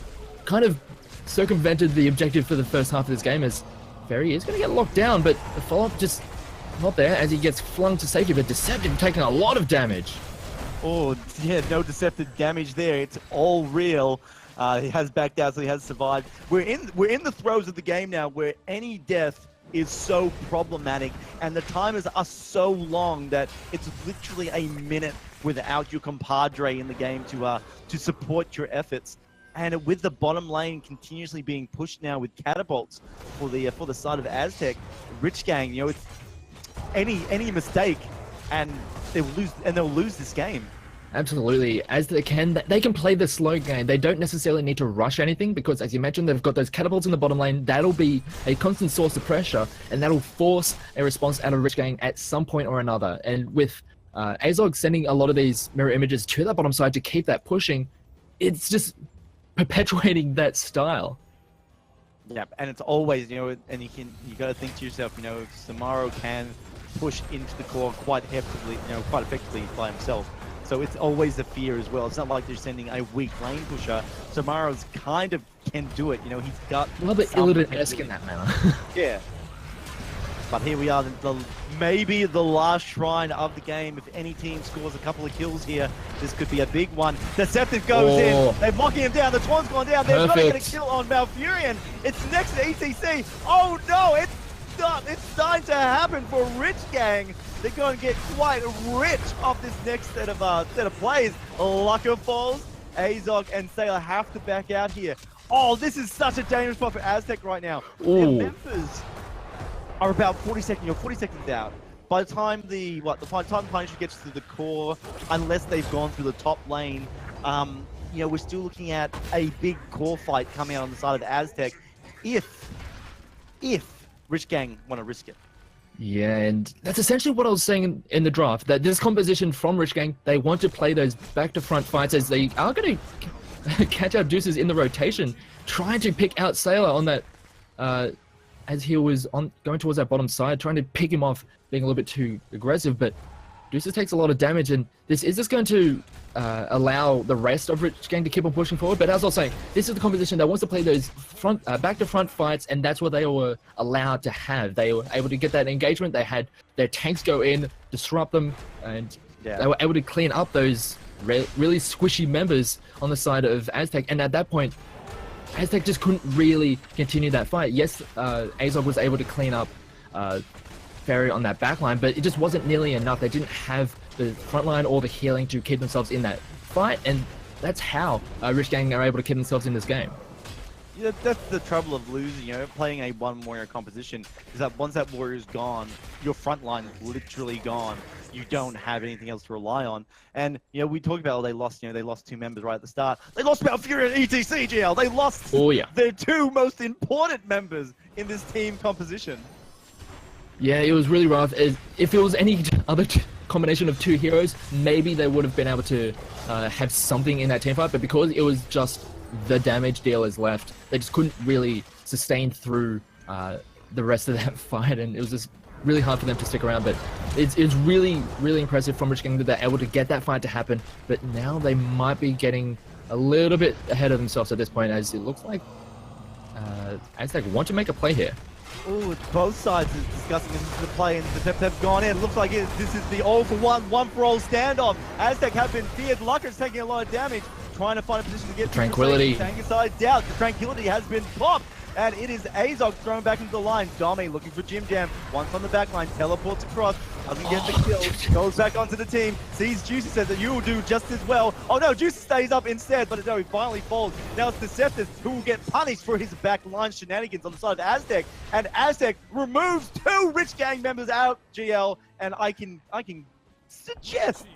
kind of circumvented the objective for the first half of this game, as Ferry is going to get locked down, but the follow-up just not there as he gets flung to safety, but Deceptive taking a lot of damage. Oh, yeah, no deceptive damage there. It's all real. He has backed out, so he has survived. We're in the throes of the game now, where any death is so problematic, and the timers are so long that it's literally a minute without your compadre in the game to support your efforts. And with the bottom lane continuously being pushed now with catapults for the side of Aztec, Rich Gang, you know, it's any mistake and they'll lose this game. Absolutely. As they can play the slow game. They don't necessarily need to rush anything because, as you mentioned, they've got those catapults in the bottom lane. That'll be a constant source of pressure, and that'll force a response out of Rich Gang at some point or another. And with Azog sending a lot of these mirror images to that bottom side to keep that pushing, it's just perpetuating that style. Yeah, and it's always, you know, and you got to think to yourself, you know, Samaro can push into the core quite heftily, you know, quite effectively by himself. So it's always a fear as well. It's not like they're sending a weak lane pusher. Samaro's kind of can do it. You know, he's got a little bit Illidan-esque in that manner. Yeah. But here we are, maybe the last shrine of the game. If any team scores a couple of kills here, this could be a big one. Deceptive goes in. They're blocking him down. The Taunt's gone down. They're going to get a kill on Malfurion. It's next to ETC. Oh no, it's starting to happen for Rich Gang. They're going to get quite rich off this next set of plays. Lucker falls. Azog and Sailor have to back out here. Oh, this is such a dangerous spot for Aztec right now. Their members are about 40 seconds out. By the time the Punisher gets to the core, unless they've gone through the top lane, you know, we're still looking at a big core fight coming out on the side of Aztec if Rich Gang want to risk it. Yeah, and that's essentially what I was saying in the draft, that this composition from Rich Gang, they want to play those back-to-front fights as they are going to catch out Deuces in the rotation, trying to pick out Sailor on that, as he was going towards that bottom side, trying to pick him off, being a little bit too aggressive, but Deuces takes a lot of damage, and this is just going to allow the rest of Rich Gang to keep on pushing forward. But as I was saying, this is the composition that wants to play those back-to-front fights, and that's what they were allowed to have. They were able to get that engagement. They had their tanks go in, disrupt them, and they were able to clean up those really squishy members on the side of Aztec. And at that point, Aztec just couldn't really continue that fight. Yes, Azog was able to clean up Fairy on that backline, but it just wasn't nearly enough. They didn't have the front line or the healing to keep themselves in that fight, and that's how Rich Gang are able to keep themselves in this game. Yeah, that's the trouble of losing, you know, playing a one warrior composition, is that once that warrior's gone, your front line is literally gone. You don't have anything else to rely on. And, you know, we talked about, they lost two members right at the start. They lost Malfurion and ETC, GL. They lost their two most important members in this team composition. Yeah, it was really rough. If it was any other combination of two heroes, maybe they would have been able to have something in that team fight, but because it was just the damage dealers left, they just couldn't really sustain through the rest of that fight, and it was just really hard for them to stick around. But it's really, really impressive from Rich Gang that they're able to get that fight to happen, but now they might be getting a little bit ahead of themselves at this point, as it looks like Aztec want to make a play here. Oh, both sides are discussing this is the play, and the Pep have gone in. It looks like this is the all-for-one, one-for-all standoff. Aztec have been feared. Lucker's taking a lot of damage, trying to find a position to get Tranquility. Tank side down. The Tranquility has been popped, and it is Azog thrown back into the line. Dami looking for Jim Jam. Once on the back line, teleports across, doesn't get the kill, goes back onto the team, sees Juicy, says that you will do just as well. Oh no, Juicy stays up instead, but no, he finally falls. Now it's Deceptus who will get punished for his back line shenanigans on the side of Aztec, and Aztec removes two Rich Gang members out, GL, and I can suggest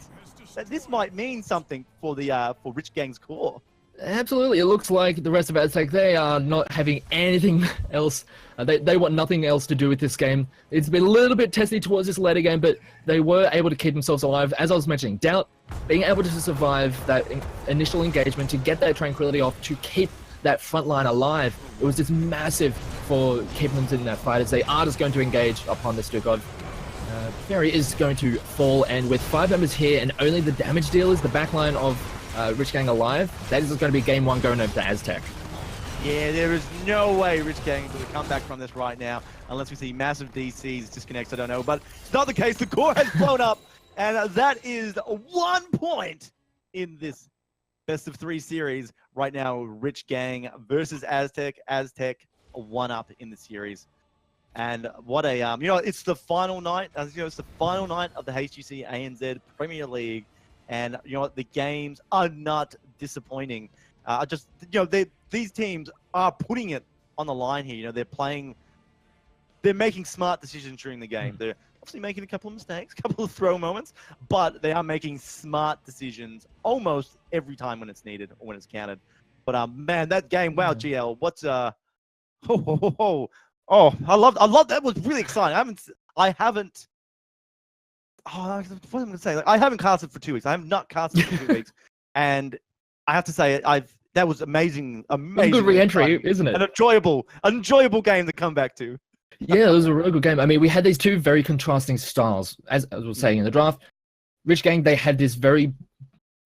that this might mean something for the for Rich Gang's core. Absolutely. It looks like the rest of Aztec, they are not having anything else. They want nothing else to do with this game. It's been a little bit testy towards this later game, but they were able to keep themselves alive. As I was mentioning, Doubt being able to survive that initial engagement, to get that Tranquility off, to keep that front line alive, it was just massive for keeping them in that fight, as they are just going to engage upon this Duke of. Fairy is going to fall, and with 5 members here and only the damage dealers, the backline of Rich Gang alive, that is going to be game 1 going over to Aztec. Yeah, there is no way Rich Gang is going to come back from this right now, unless we see massive DCs, disconnects, I don't know, but it's not the case. The core has blown up, and that is 1 point in this best of 3 series right now. Rich Gang versus Aztec. Aztec 1-up in the series. And what a, you know, it's the final night, as you know, it's the final night of the HGC ANZ Premier League. And you know what, the games are not disappointing. just these teams are putting it on the line here. They're making smart decisions during the game. They're obviously making a couple of mistakes, a couple of throw moments, but they are making smart decisions almost every time when it's needed or when it's counted. But man, that game, wow, GL, what's I love that. Was really exciting. I haven't. What am I gonna say? Like, I haven't casted for 2 weeks. I have not casted for 2 weeks, and I have to say that was amazing. Amazing. Good re-entry, isn't it? An enjoyable game to come back to. Yeah, it was a really good game. I mean, we had these two very contrasting styles. As I was saying in the draft, Rich Gang, they had this very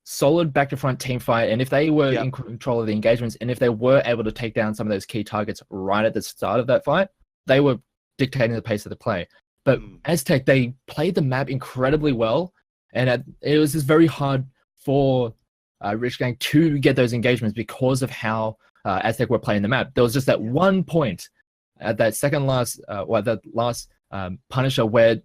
solid back to front team fight, and if they were in control of the engagements, and if they were able to take down some of those key targets right at the start of that fight, they were dictating the pace of the play. But Aztech, they played the map incredibly well, and it was just very hard for Rich Gang to get those engagements because of how Aztech were playing the map. There was just that one point at that last Punisher where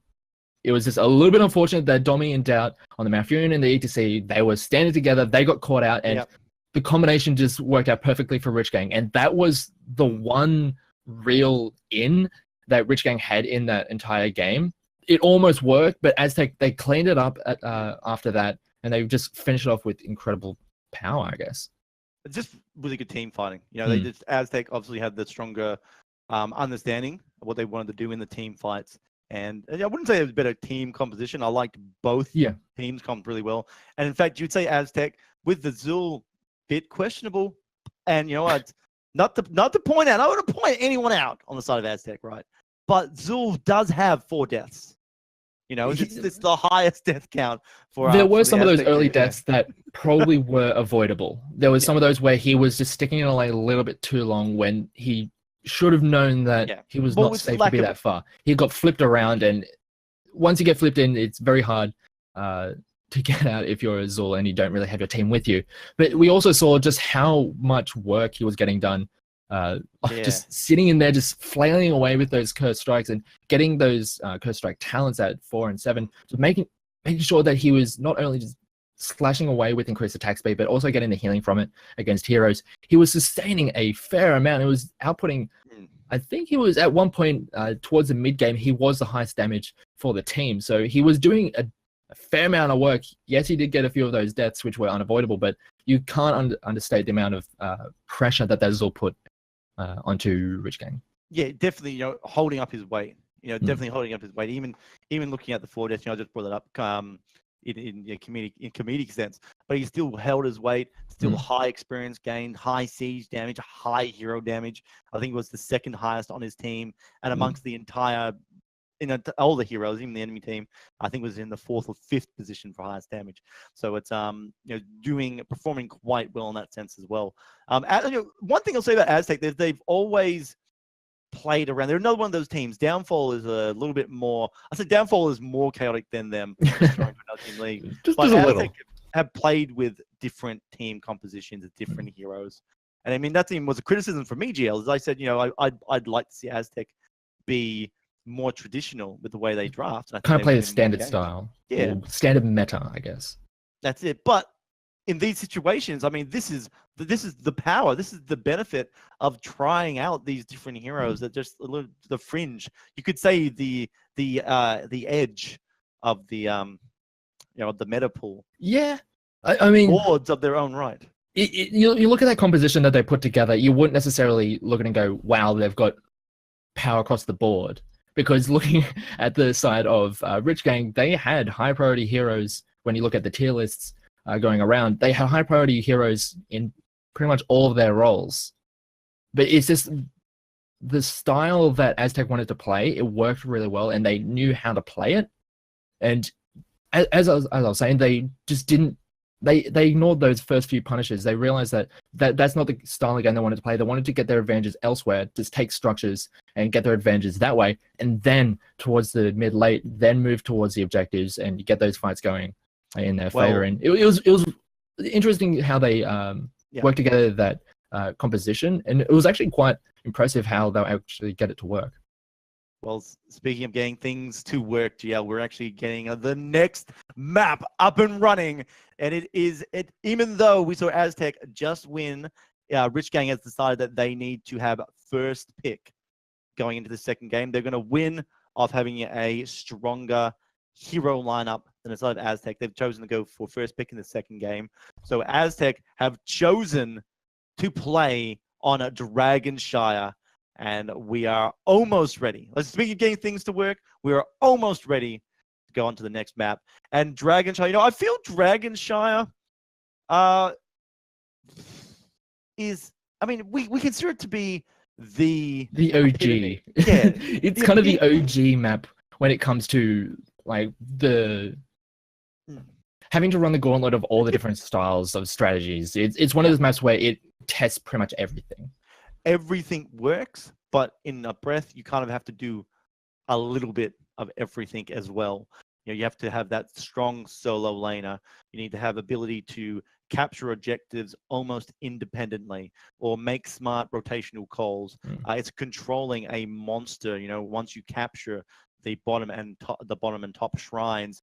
it was just a little bit unfortunate that Domi and Doubt on the Malfurion and the ETC, they were standing together, they got caught out, and the combination just worked out perfectly for Rich Gang. And that was the one real in that Rich Gang had in that entire game. It almost worked, but Aztec, they cleaned it up after that, and they just finished it off with incredible power, I guess. It's just really good team fighting. They just, Aztec obviously had the stronger understanding of what they wanted to do in the team fights. And I wouldn't say it was a better team composition. I liked both teams comped really well. And in fact, you'd say Aztec with the Zul bit questionable. And not to point out, I wouldn't point anyone out on the side of Aztec, right? But Zul does have 4 deaths. It's the highest death count for. There were for some of those Aztec early team, deaths that probably were avoidable. There was some of those where he was just sticking in a lane a little bit too long when he should have known that he was not safe to be that far. He got flipped around, and once you get flipped in, it's very hard to get out if you're a Zul and you don't really have your team with you. But we also saw just how much work he was getting done. Just sitting in there, just flailing away with those curse strikes and getting those curse strike talents at 4 and 7, just making sure that he was not only just slashing away with increased attack speed, but also getting the healing from it against heroes. He was sustaining a fair amount. It was outputting, I think he was at one point towards the mid game, he was the highest damage for the team. So he was doing a fair amount of work. Yes, he did get a few of those deaths, which were unavoidable, but you can't understate the amount of pressure that Zul put onto Rich Gang. Yeah, definitely. Holding up his weight. Definitely holding up his weight. Even looking at the 4 deaths, I just brought that up in comedic sense. But he still held his weight. Still high experience gained, high siege damage, high hero damage. I think it was the second highest on his team, and amongst the entire. All the heroes, even the enemy team, I think was in the 4th or 5th position for highest damage. So it's performing quite well in that sense as well. One thing I'll say about Aztec, they've always played around. They're another one of those teams. Downfall is a little bit more. I said Downfall is more chaotic than them. League. just but a Aztec little. Have played with different team compositions of different heroes, and I mean that even was a criticism for me, GL. As I said, I'd like to see Aztec be more traditional with the way they draft. Kind of play the standard style. Yeah. Standard meta, I guess. That's it. But in these situations, I mean, this is the power. This is the benefit of trying out these different heroes that just a little the fringe. You could say the edge of the the meta pool. Yeah. I mean, boards of their own right. You look at that composition that they put together, you wouldn't necessarily look at it and go, wow, they've got power across the board. Because looking at the side of Rich Gang, they had high priority heroes. When you look at the tier lists going around, they had high priority heroes in pretty much all of their roles. But it's just the style that Aztec wanted to play, it worked really well, and they knew how to play it. And as I was saying, they just didn't. They ignored those first few punishes. They realized that's not the style of game they wanted to play. They wanted to get their advantages elsewhere, just take structures and get their advantages that way. And then towards the mid-late, then move towards the objectives and get those fights going in their favor. And it was interesting how they worked together that composition. And it was actually quite impressive how they'll actually get it to work. Well, speaking of getting things to work, GL, we're actually getting the next map up and running. And even though we saw Aztech just win, Rich Gang has decided that they need to have first pick going into the second game. They're going to win off having a stronger hero lineup than inside of Aztech. They've chosen to go for first pick in the second game. So Aztech have chosen to play on a Dragonshire, and we are almost ready. Let's speak of getting things to work. We are almost ready to go on to the next map. And Dragonshire, I feel Dragonshire we consider it to be the OG. Yeah. It's kind of the OG map when it comes to like the having to run the gauntlet of all the different styles of strategies. It's one of those maps where it tests pretty much everything. Everything works, but in a breath, you kind of have to do a little bit of everything as well. You have to have that strong solo laner. You need to have ability to capture objectives almost independently or make smart rotational calls. It's controlling a monster. Once you capture the bottom and top shrines,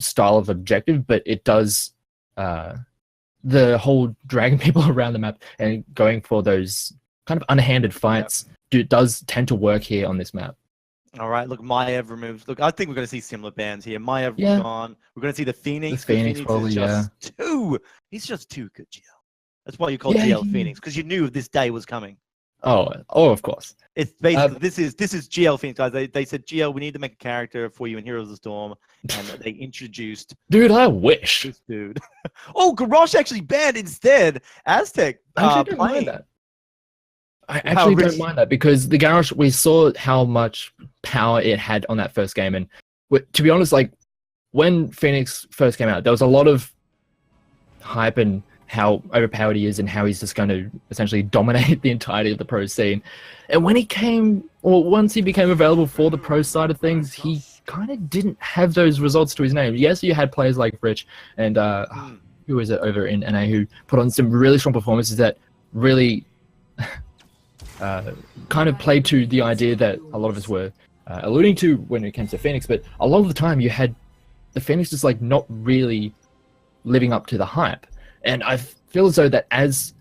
style of objective, but it does the whole dragging people around the map and going for those kind of unhanded fights does tend to work here on this map. All right, look, Maev removed. Look, I think we're going to see similar bans here. Maev gone. We're going to see the Phoenix. The Phoenix probably, is just too. He's just too good, GL. That's why you call GL Phoenix, because you knew this day was coming. Oh, of course. It's basically this is GL Phoenix, guys. They said, GL, we need to make a character for you in Heroes of the Storm, and they introduced. Dude, I wish. This dude. Oh, Garrosh actually banned instead. Aztech. I actually don't mind that. I actually don't mind that, because the Garrosh, we saw how much power it had on that first game, and to be honest, like when Phoenix first came out, there was a lot of hype and how overpowered he is and how he's just going to essentially dominate the entirety of the pro scene. And when he came, or once he became available for the pro side of things, he kind of didn't have those results to his name. Yes, you had players like Rich and who is it over in NA who put on some really strong performances that really kind of played to the idea that a lot of us were alluding to when it came to Phoenix. But a lot of the time you had the Phoenix just like not really living up to the hype. And I feel as though that as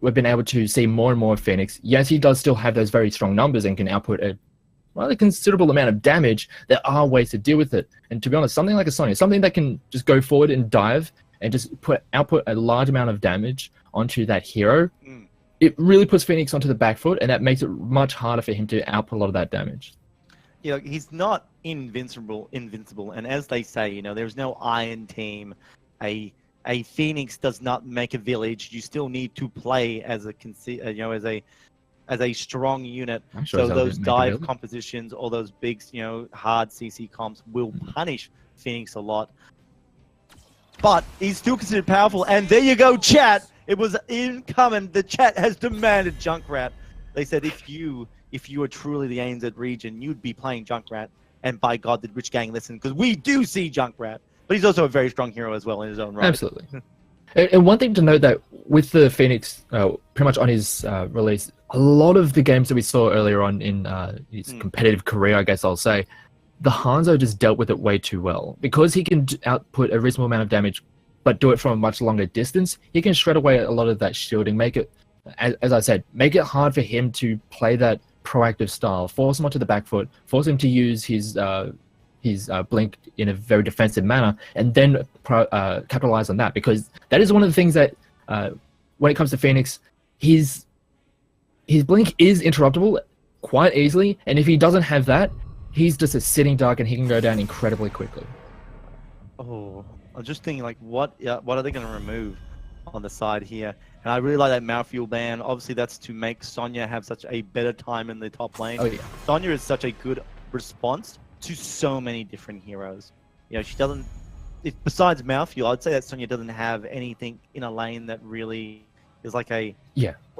we've been able to see more and more of Phoenix, yes, he does still have those very strong numbers and can output a rather considerable amount of damage. There are ways to deal with it. And to be honest, something like a Sonya, something that can just go forward and dive and just output a large amount of damage onto that hero, it really puts Phoenix onto the back foot, and that makes it much harder for him to output a lot of that damage. Yeah, he's not invincible. And as they say, you know, there's no iron team. A Phoenix does not make a village. You still need to play as a strong unit. So those dive compositions or those big, hard CC comps will punish Phoenix a lot. But he's still considered powerful. And there you go, chat. It was incoming. The chat has demanded Junkrat. They said if you are truly the ANZ region, you'd be playing Junkrat. And by God, did Rich Gang listen? Because we do see Junkrat. But he's also a very strong hero as well in his own right. Absolutely. And one thing to note that with the Phoenix, pretty much on his release, a lot of the games that we saw earlier on in his competitive career, I guess I'll say, the Hanzo just dealt with it way too well. Because he can output a reasonable amount of damage, but do it from a much longer distance, he can shred away a lot of that shielding, make it, as I said, make it hard for him to play that proactive style, force him onto the back foot, force him to use his blink in a very defensive manner, and then capitalize on that, because that is one of the things that when it comes to Phoenix, his blink is interruptible quite easily, and if he doesn't have that, he's just a sitting duck and he can go down incredibly quickly. Oh, I'm just thinking, like, what are they going to remove on the side here? And I really like that mouthfeel ban. Obviously, that's to make Sonya have such a better time in the top lane. Oh, yeah. Sonya is such a good response to so many different heroes. She doesn't. Besides mouthfeel, I'd say that Sonya doesn't have anything in a lane that really is like a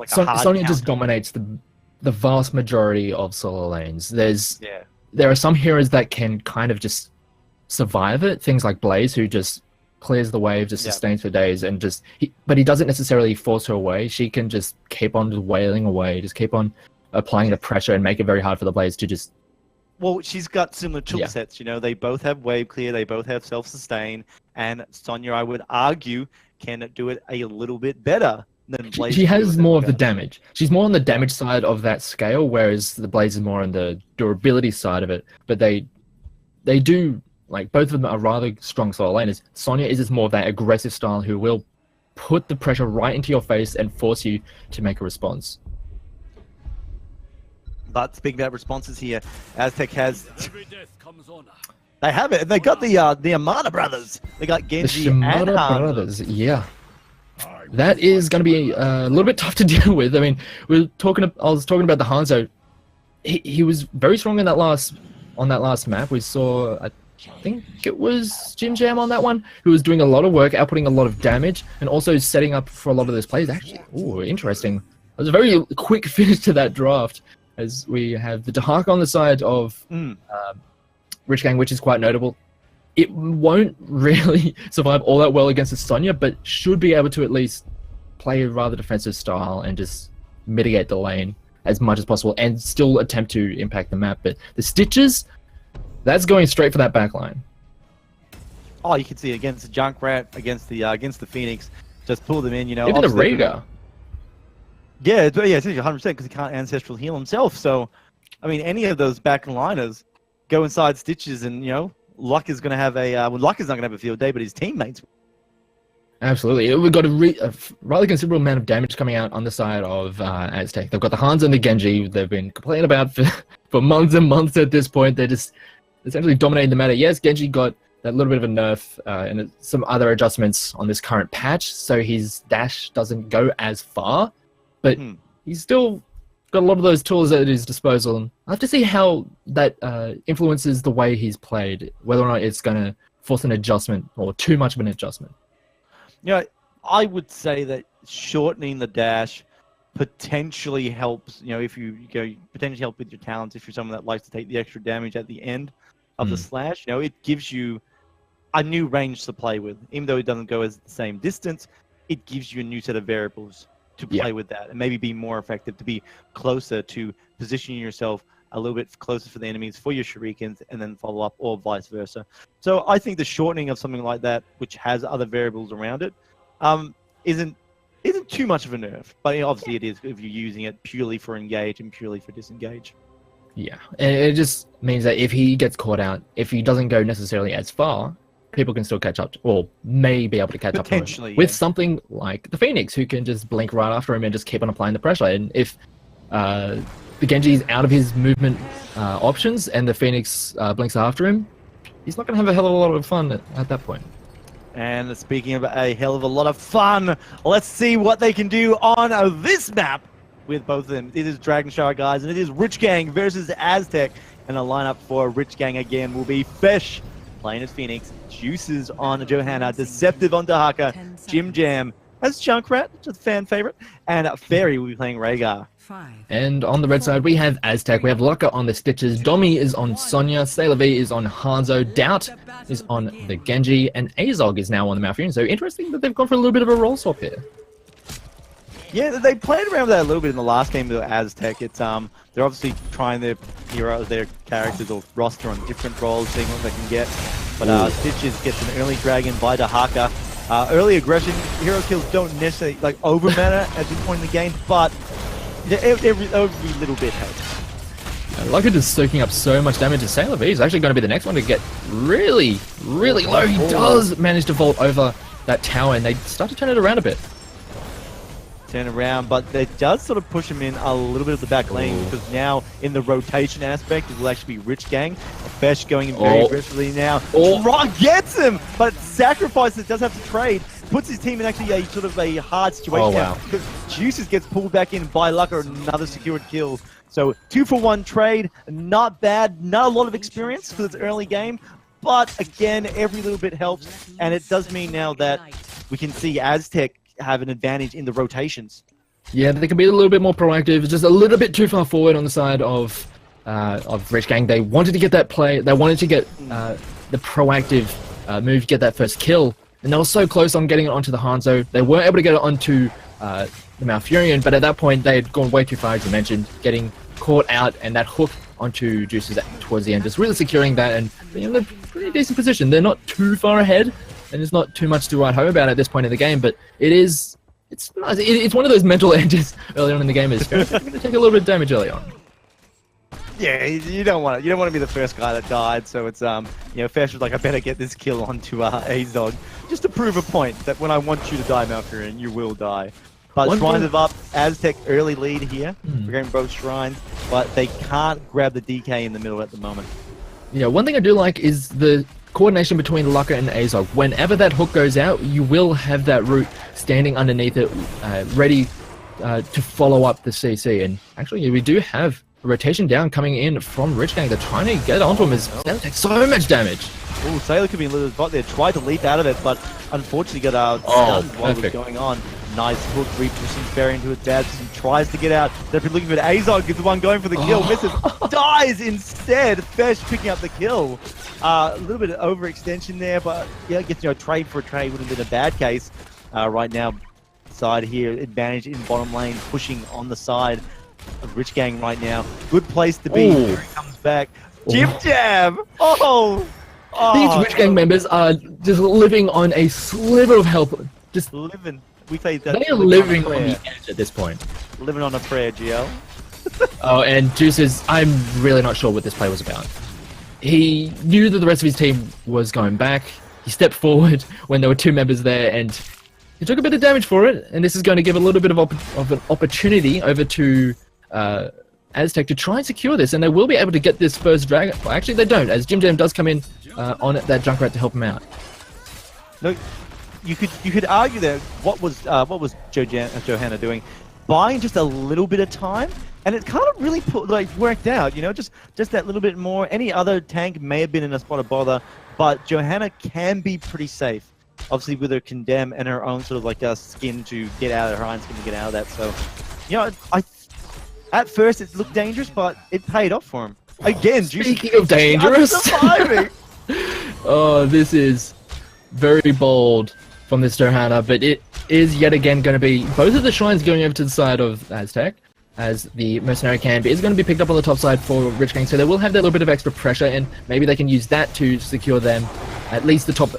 Sonya just dominates the vast majority of solo lanes. There are some heroes that can kind of just survive it. Things like Blaze, who just clears the wave, just sustains for days, and but he doesn't necessarily force her away. She can just keep on wailing away, just keep on applying the pressure and make it very hard for the Blaze to just. Well, she's got similar tool sets, they both have wave clear, they both have self-sustain, and Sonya, I would argue, can do it a little bit better than Blaze. She has more of the damage. She's more on the damage side of that scale, whereas the Blaze is more on the durability side of it. But they do, like, both of them are rather strong solo laners. Sonya is just more of that aggressive style who will put the pressure right into your face and force you to make a response. But speaking about responses here, Aztech has. They have it. They got the Amada brothers. They got Genji the and Shimada brothers. Yeah, that is going to be a little bit tough to deal with. I mean, I was talking about the Hanzo. He was very strong in that last map. We saw, I think it was Jim Jam on that one, who was doing a lot of work, outputting a lot of damage, and also setting up for a lot of those plays. Actually, interesting. It was a very quick finish to that draft. As we have the Dahaka on the side of Rich Gang, which is quite notable. It won't really survive all that well against the Sonya, but should be able to at least play a rather defensive style and just mitigate the lane as much as possible and still attempt to impact the map. But the Stitches, that's going straight for that backline. Oh, you can see it against the Junkrat, against the Phoenix. Just pull them in, you know. Even the obviously- Rhaegar. Yeah, it's 100% because he can't ancestral heal himself. So, I mean, any of those back liners go inside Stitches, and you know, Luck is going to have a Luck is not going to have a field day, but his teammates. Absolutely. We've got a rather considerable amount of damage coming out on the side of Aztec. They've got the Hanzo and the Genji they've been complaining about for months and months at this point. They're just essentially dominating the meta. Yes, Genji got that little bit of a nerf and some other adjustments on this current patch, so his dash doesn't go as far, but he's still got a lot of those tools at his disposal. And I have to see how that influences the way he's played, whether or not it's going to force an adjustment or too much of an adjustment. Yeah, I would say that shortening the dash potentially helps. You know, if you go potentially help with your talents. If you're someone that likes to take the extra damage at the end of the slash, you know, it gives you a new range to play with. Even though it doesn't go as the same distance, it gives you a new set of variables to play with that, and maybe be more effective, to be closer to positioning yourself a little bit closer for the enemies for your shurikens, and then follow up, or vice versa. So I think the shortening of something like that, which has other variables around it, isn't too much of a nerf. But obviously it is if you're using it purely for engage and purely for disengage. Yeah, and it just means that if he gets caught out, if he doesn't go necessarily as far, people can still catch up, or may be able to catch up to him with something like the Phoenix, who can just blink right after him and just keep on applying the pressure. And if the Genji's out of his movement options and the Phoenix blinks after him, he's not going to have a hell of a lot of fun at that point. And speaking of a hell of a lot of fun, let's see what they can do on this map with both of them. It is Dragon Shower, guys, and it is Rich Gang versus Aztec. And the lineup for Rich Gang again will be Fesh playing as Phoenix, Juices on Johanna, Deceptive on Dahaka, Jim Jam as Junkrat, which is a fan favorite, and Fairy will be playing Rhaegar. And on the red side, we have Aztec, we have Lucca on the Stitches, Domi is on Sonya, Sailor V is on Hanzo, Doubt is on the Genji, and Azog is now on the Malfurion. So interesting that they've gone for a little bit of a role swap here. Yeah, they played around with that a little bit in the last game with Aztec. It's they're obviously trying their heroes, their characters or roster on different roles, seeing what they can get. But Stitches gets an early dragon by Dahaka. Early aggression, hero kills don't necessarily like over meta at this point in the game, but every little bit helps. Lucca just soaking up so much damage, and Sailor V is actually going to be the next one to get really, really low. He does manage to vault over that tower, and they start to turn it around a bit. Turn around, but they does sort of push him in a little bit of the back lane, because now in the rotation aspect it will actually be Rich Gang. Fesh going in very aggressively now. Gets him, but sacrifices, does have to trade. Puts his team in actually a sort of a hard situation now, because Juices gets pulled back in by Lucca, another secured kill. So 2-for-1 trade, not bad, not a lot of experience because it's early game, but again, every little bit helps, and it does mean now that we can see Aztec have an advantage in the rotations. Yeah, they can be a little bit more proactive. It's just a little bit too far forward on the side of Rich Gang. They wanted to get that play. They wanted to get the proactive move, get that first kill, and they were so close on getting it onto the Hanzo. They weren't able to get it onto the Malfurion, but at that point they had gone way too far, as you mentioned, getting caught out, and that hook onto Juices towards the end, just really securing that, and they're in a pretty decent position. They're not too far ahead, and there's not too much to write home about at this point in the game, but it's nice. It's one of those mental edges early on in the game. Is going to take a little bit of damage early on. Yeah, you don't want to be the first guy that died. So it's Fesh was like, I better get this kill onto Azog, just to prove a point that when I want you to die, Malfurion, you will die. But Shrines of Up, Aztec early lead here. We're getting both Shrines, but they can't grab the DK in the middle at the moment. Yeah, one thing I do like is the coordination between Lucca and Azog. Whenever that hook goes out, you will have that root standing underneath it, ready to follow up the CC. And actually, we do have a rotation down coming in from Rich Gang. They're trying to get onto him as Sailor takes so much damage. Oh, Sailor could be in a little spot there. Tried to leap out of it, but unfortunately got stunned while it was going on. Nice hook, repositions Fairy into its bad position, tries to get out. They've been looking for Azog, is the one going for the kill, misses, dies instead. Fesh picking up the kill. A little bit of overextension there, but yeah, gets trade for a trade would have been a bad case. Right now, side here, advantage in bottom lane, pushing on the side of Rich Gang right now. Good place to be. Here he comes back. Jim Jam! These Rich Gang members are just living on a sliver of health. Just living. We say that they are living on the edge at this point. Living on a prayer, GL. Oh, and Juices, I'm really not sure what this play was about. He knew that the rest of his team was going back. He stepped forward when there were 2 members there, and he took a bit of damage for it. And this is going to give a little bit of an opportunity over to Aztech to try and secure this, and they will be able to get this first drag. Well, actually, they don't, as Jim Jam does come in on that Junkrat to help him out. Look, you could argue that what was Johanna doing, buying just a little bit of time, and it kind of really worked out. You know, just that little bit more. Any other tank may have been in a spot of bother, but Johanna can be pretty safe. Obviously, with her condemn and her own sort of like skin to get out of her iron skin to get out of that. So, you know, at first it looked dangerous, but it paid off for him. Again, speaking of dangerous, surviving. Oh, this is very bold from this Johanna, but it is yet again going to be both of the shrines going over to the side of Aztech, as the mercenary camp is going to be picked up on the top side for Rich Gang, so they will have that little bit of extra pressure, and maybe they can use that to secure them at least the top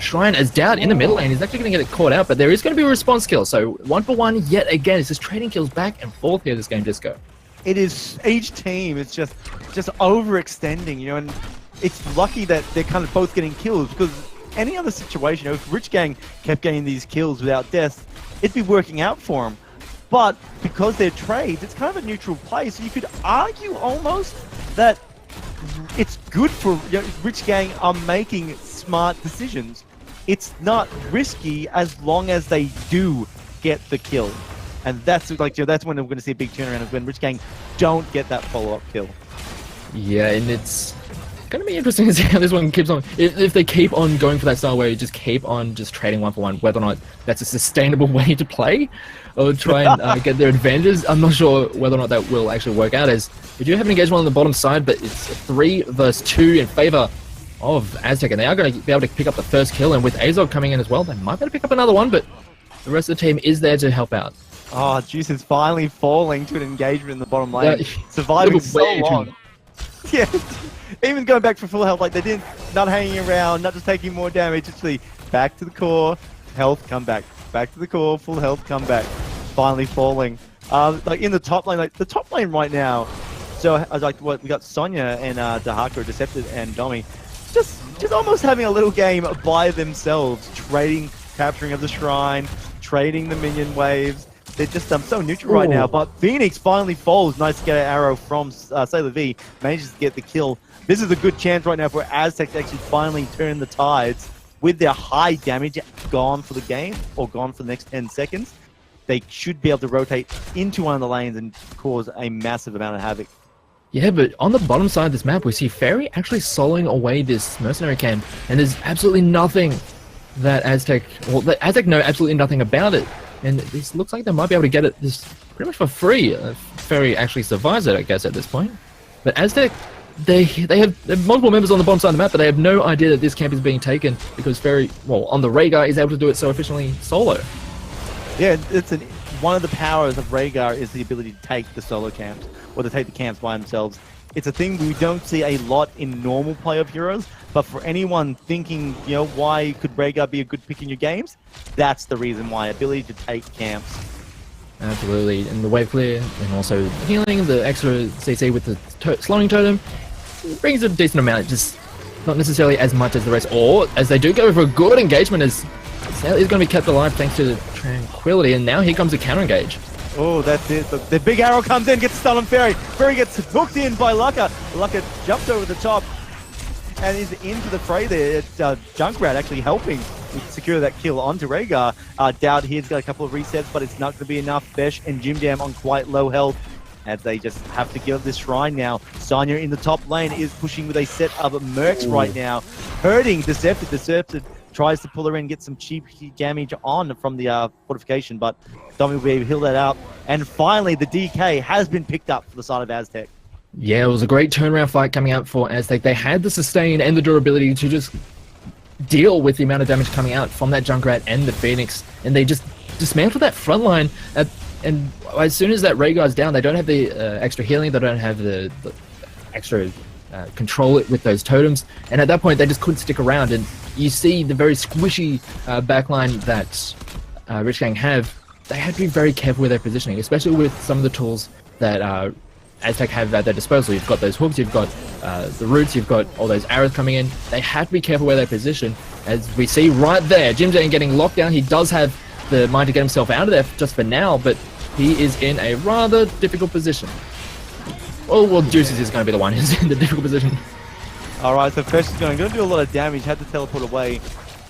shrine, as Dowd in the middle lane is actually going to get it caught out, but there is going to be a response kill, so 1 for 1 yet again. It's just trading kills back and forth here this game, Disco. It is, each team is just overextending, you know, and it's lucky that they're kind of both getting kills, because any other situation, you know, if Rich Gang kept getting these kills without death, it'd be working out for them. But because they're trades, it's kind of a neutral play, so you could argue almost that it's good for, you know, Rich Gang are making smart decisions. It's not risky as long as they do get the kill. And that's like, you know, that's when we're going to see a big turnaround, is when Rich Gang don't get that follow-up kill. Yeah, and it's going to be interesting to see how this one keeps on. If they keep on going for that style where you just keep on just trading 1 for 1, whether or not that's a sustainable way to play or try and get their advantages, I'm not sure whether or not that will actually work out, as we do have an engagement on the bottom side, but it's 3 versus 2 in favor of Aztec, and they are going to be able to pick up the first kill, and with Azog coming in as well, they might be able to pick up another one, but the rest of the team is there to help out. Oh, Juice is finally falling to an engagement in the bottom lane, surviving so long. Yeah, even going back for full health, like they didn't, not hanging around, not just taking more damage, actually back to the core, health, come back to the core, full health, come back, finally falling. Like in the top lane, like the top lane right now, so I was like, what, we got Sonya and Dahaka, Deceptive and Domi, just almost having a little game by themselves, trading, capturing of the shrine, trading the minion waves. They're just so neutral right now, but Phoenix finally falls. Nice to get an arrow from Sailor V, manages to get the kill. This is a good chance right now for Aztec to actually finally turn the tides. With their high damage gone for the game, or gone for the next 10 seconds, they should be able to rotate into one of the lanes and cause a massive amount of havoc. Yeah, but on the bottom side of this map, we see Fairy actually soloing away this mercenary camp, and there's absolutely nothing that Aztec, well, Aztec know absolutely nothing about it. And this looks like they might be able to get it this pretty much for free. Fairy actually survives it, I guess, at this point. But Aztec, they have multiple members on the bottom side of the map, but they have no idea that this camp is being taken, because Fairy, well, on the Rhaegar, is able to do it so efficiently solo. Yeah, it's one of the powers of Rhaegar is the ability to take the solo camps, or to take the camps by themselves. It's a thing we don't see a lot in normal play of heroes, but for anyone thinking, you know, why could Rhaegar be a good pick in your games? That's the reason why. Ability to take camps. Absolutely, and the wave clear, and also healing, the extra CC with the slowing totem brings a decent amount, just not necessarily as much as the rest, or as they do go for a good engagement, as Sal is going to be kept alive thanks to the tranquility, and now here comes a counter engage. Oh, that's it. The big arrow comes in, gets stunned on Fairy. Fairy gets hooked in by Lucka. Lucka jumps over the top and is into the fray there. It's Junkrat actually helping secure that kill onto Rhaegar. Dowd here's got a couple of resets, but it's not going to be enough. Besh and Jim Jam on quite low health, as they just have to give up this shrine now. Sonya in the top lane is pushing with a set of mercs right now, hurting Deceptive. Deceptive tries to pull her in, get some cheap damage on from the fortification, but Domi will be able to heal that out. And finally, the DK has been picked up for the side of Aztec. Yeah, it was a great turnaround fight coming out for Aztec. They had the sustain and the durability to just deal with the amount of damage coming out from that Junkrat and the Phoenix, and they just dismantled that front line. And as soon as that Rhaegar's down, they don't have the extra healing, they don't have the extra control it with those totems. And at that point, they just couldn't stick around. And you see the very squishy backline that Rich Gang have. They had to be very careful with their positioning, especially with some of the tools that Aztech have at their disposal. You've got those hooks, you've got the roots, you've got all those arrows coming in. They had to be careful where they position. As we see right there, Jim Jang getting locked down. He does have the mind to get himself out of there just for now, but he is in a rather difficult position. Oh, well, Juices is going to be the one who's in the difficult position. All right, so Fesh is going to do a lot of damage. Had to teleport away.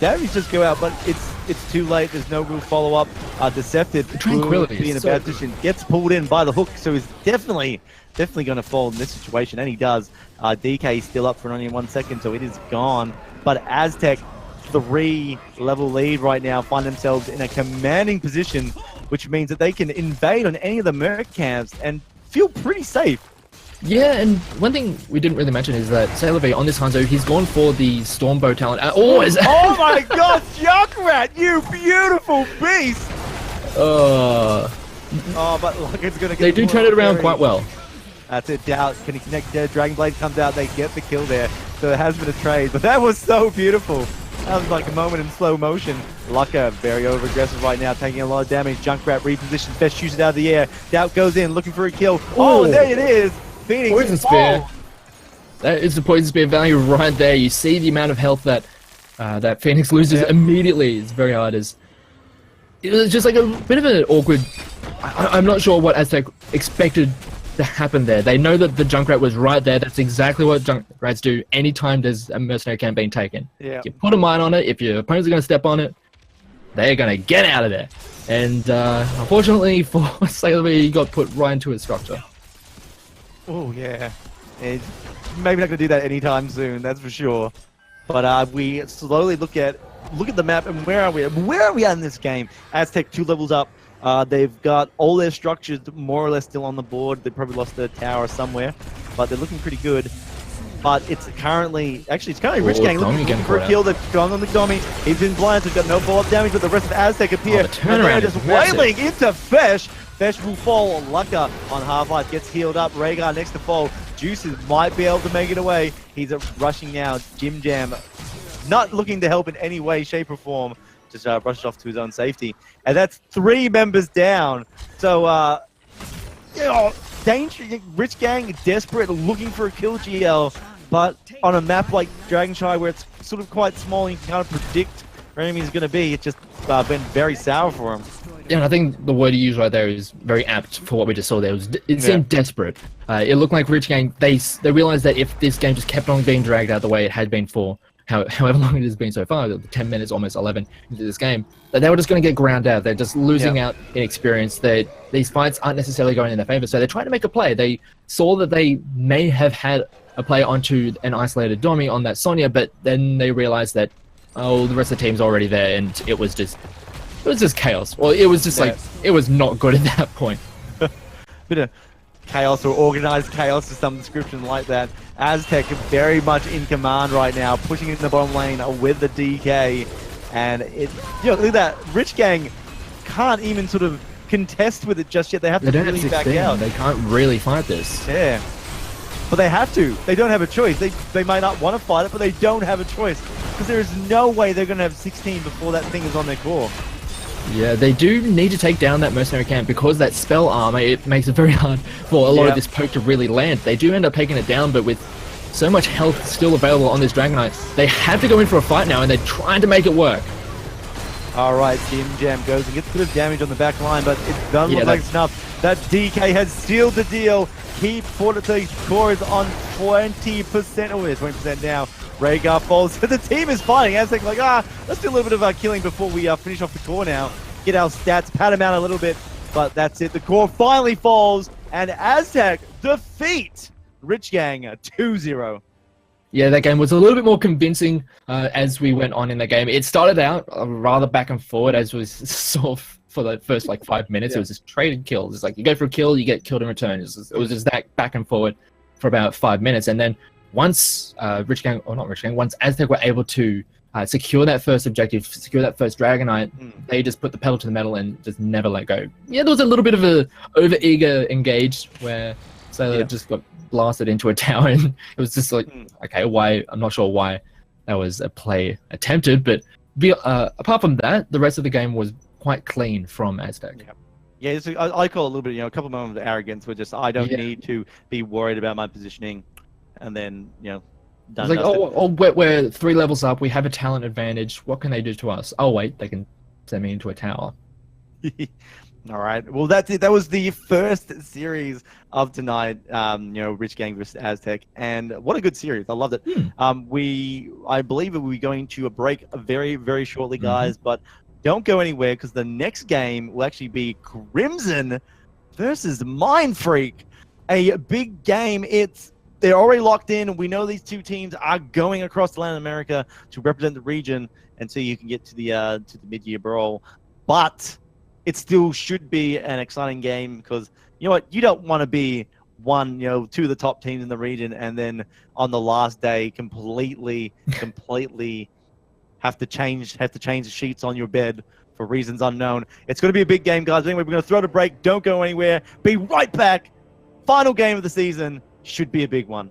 Damage just go out, but it's too late. There's no real follow-up. Deceptive will be in a bad position. Gets pulled in by the hook, so he's definitely going to fall in this situation, and he does. DK is still up for only 1 second, so it is gone. But Aztech, 3-level lead right now, find themselves in a commanding position, which means that they can invade on any of the Merc camps and feel pretty safe. Yeah, and one thing we didn't really mention is that Sailor V on this Hanzo, he's gone for the Stormbow talent. Oh my god, Junkrat, you beautiful beast! Oh, but like it's gonna get. They do turn it around quite well. That's it. Doubt. Can he connect there? Dragon Blade comes out. They get the kill there. So it has been a trade, but that was so beautiful. That was like a moment in slow motion. Lucka, very over-aggressive right now, taking a lot of damage. Junkrat repositions. Fest shoots it out of the air. Doubt goes in, looking for a kill. Oh, there it is. Phoenix. Poison Spear. That is the Poison Spear value right there. You see the amount of health that that Phoenix loses immediately. It's very hard. It was just like a bit of an awkward... I'm not sure what Aztec expected to happen there. They know that the Junkrat was right there. That's exactly what Junkrats do anytime there's a mercenary camp being taken. Yeah. You put a mine on it. If your opponents are going to step on it, they're going to get out of there. And unfortunately for Sailor V, he got put right into his structure. Oh yeah, it's maybe not going to do that anytime soon. That's for sure. But we slowly look at the map and where are we? Where are we at in this game? Aztec 2 levels up. They've got all their structures more or less still on the board. They probably lost their tower somewhere, but they're looking pretty good. But it's currently Rich Gang looking for a kill. They've gone on the Domi. He's been blind, so he's got no follow-up damage, but the rest of Aztec appear. Turnaround just wailing into Fesh. Fesh will fall. Lucka on Half-Life gets healed up. Rhaegar next to fall. Juices might be able to make it away. He's rushing now. Jim Jam not looking to help in any way, shape, or form. Just rushed off to his own safety. And that's 3 members down. So, danger. Rich Gang desperate, looking for a kill GL. But on a map like Dragonshy, where it's sort of quite small, you can kind of predict where enemy's going to be. It's just been very sour for him. Yeah, and I think the word you use right there is very apt for what we just saw there. It seemed desperate. It looked like Rich Gang, they realized that if this game just kept on being dragged out the way it had been for however long it has been so far, 10 minutes, almost 11 into this game, that they were just going to get ground out. They're just losing out in experience. These fights aren't necessarily going in their favor, so they're trying to make a play. They saw that they may have had a play onto an isolated Domi on that Sonya, but then they realized that, oh, the rest of the team's already there, and it was just chaos. Well, it was just like, it was not good at that point. Bit of chaos or organized chaos to some description like that. Aztec very much in command right now, pushing in the bottom lane with the DK. And look at that. Rich Gang can't even sort of contest with it just yet. They have to really back out. They can't really fight this. Yeah. But they have to. They don't have a choice. They might not want to fight it, but they don't have a choice. Because there is no way they're going to have 16 before that thing is on their core. Yeah, they do need to take down that mercenary camp because that spell armor, it makes it very hard for a lot of this poke to really land. They do end up taking it down, but with so much health still available on this Dragon Knight, they have to go in for a fight now, and they're trying to make it work. All right, Jim Jam goes and gets a bit of damage on the back line, but it doesn't look like it's enough. That DK has sealed the deal. Keep Fortitude's core is on 20%. Oh, it's 20% now. Rhaegar falls. The team is fighting. Aztec like, let's do a little bit of killing before we finish off the core now. Get our stats, pat him out a little bit, but that's it. The core finally falls, and Aztec defeat Rich Gang 2-0. Yeah, that game was a little bit more convincing as we went on in the game. It started out rather back and forward as we saw for the first 5 minutes. It was just trading kills. It's like you go for a kill, you get killed in return. It was just that back and forward for about 5 minutes, and then once once Aztec were able to secure that first objective, secure that first Dragon Knight, they just put the pedal to the metal and just never let go. Yeah, there was a little bit of a over-eager engage where So Yeah. they just got blasted into a tower, and it was just like, Mm. okay, why? I'm not sure why that was a play attempted, but apart from that, the rest of the game was quite clean from Aztec. Yeah. Yeah, I call it a little bit, a couple of moments of arrogance where just I don't Yeah. need to be worried about my positioning, and then It's done. like, Dusted. we're 3 levels up. We have a talent advantage. What can they do to us? Oh wait, they can send me into a tower. All right. Well, that's it. That was the first series of tonight. Rich Gang versus Aztec, and what a good series. I loved it. I believe we're going to a break very, very shortly, guys. But don't go anywhere because the next game will actually be Crimson versus Mind Freak, a big game. They're already locked in. We know these two teams are going across the land of America to represent the region, and so you can get to the mid-year brawl, but it still should be an exciting game because you know what, you don't want to be two of the top teams in the region and then on the last day completely have to change the sheets on your bed for reasons unknown. It's going to be a big game, guys. Anyway, we're going to throw it a break. Don't go anywhere. Be right back. Final game of the season should be a big one.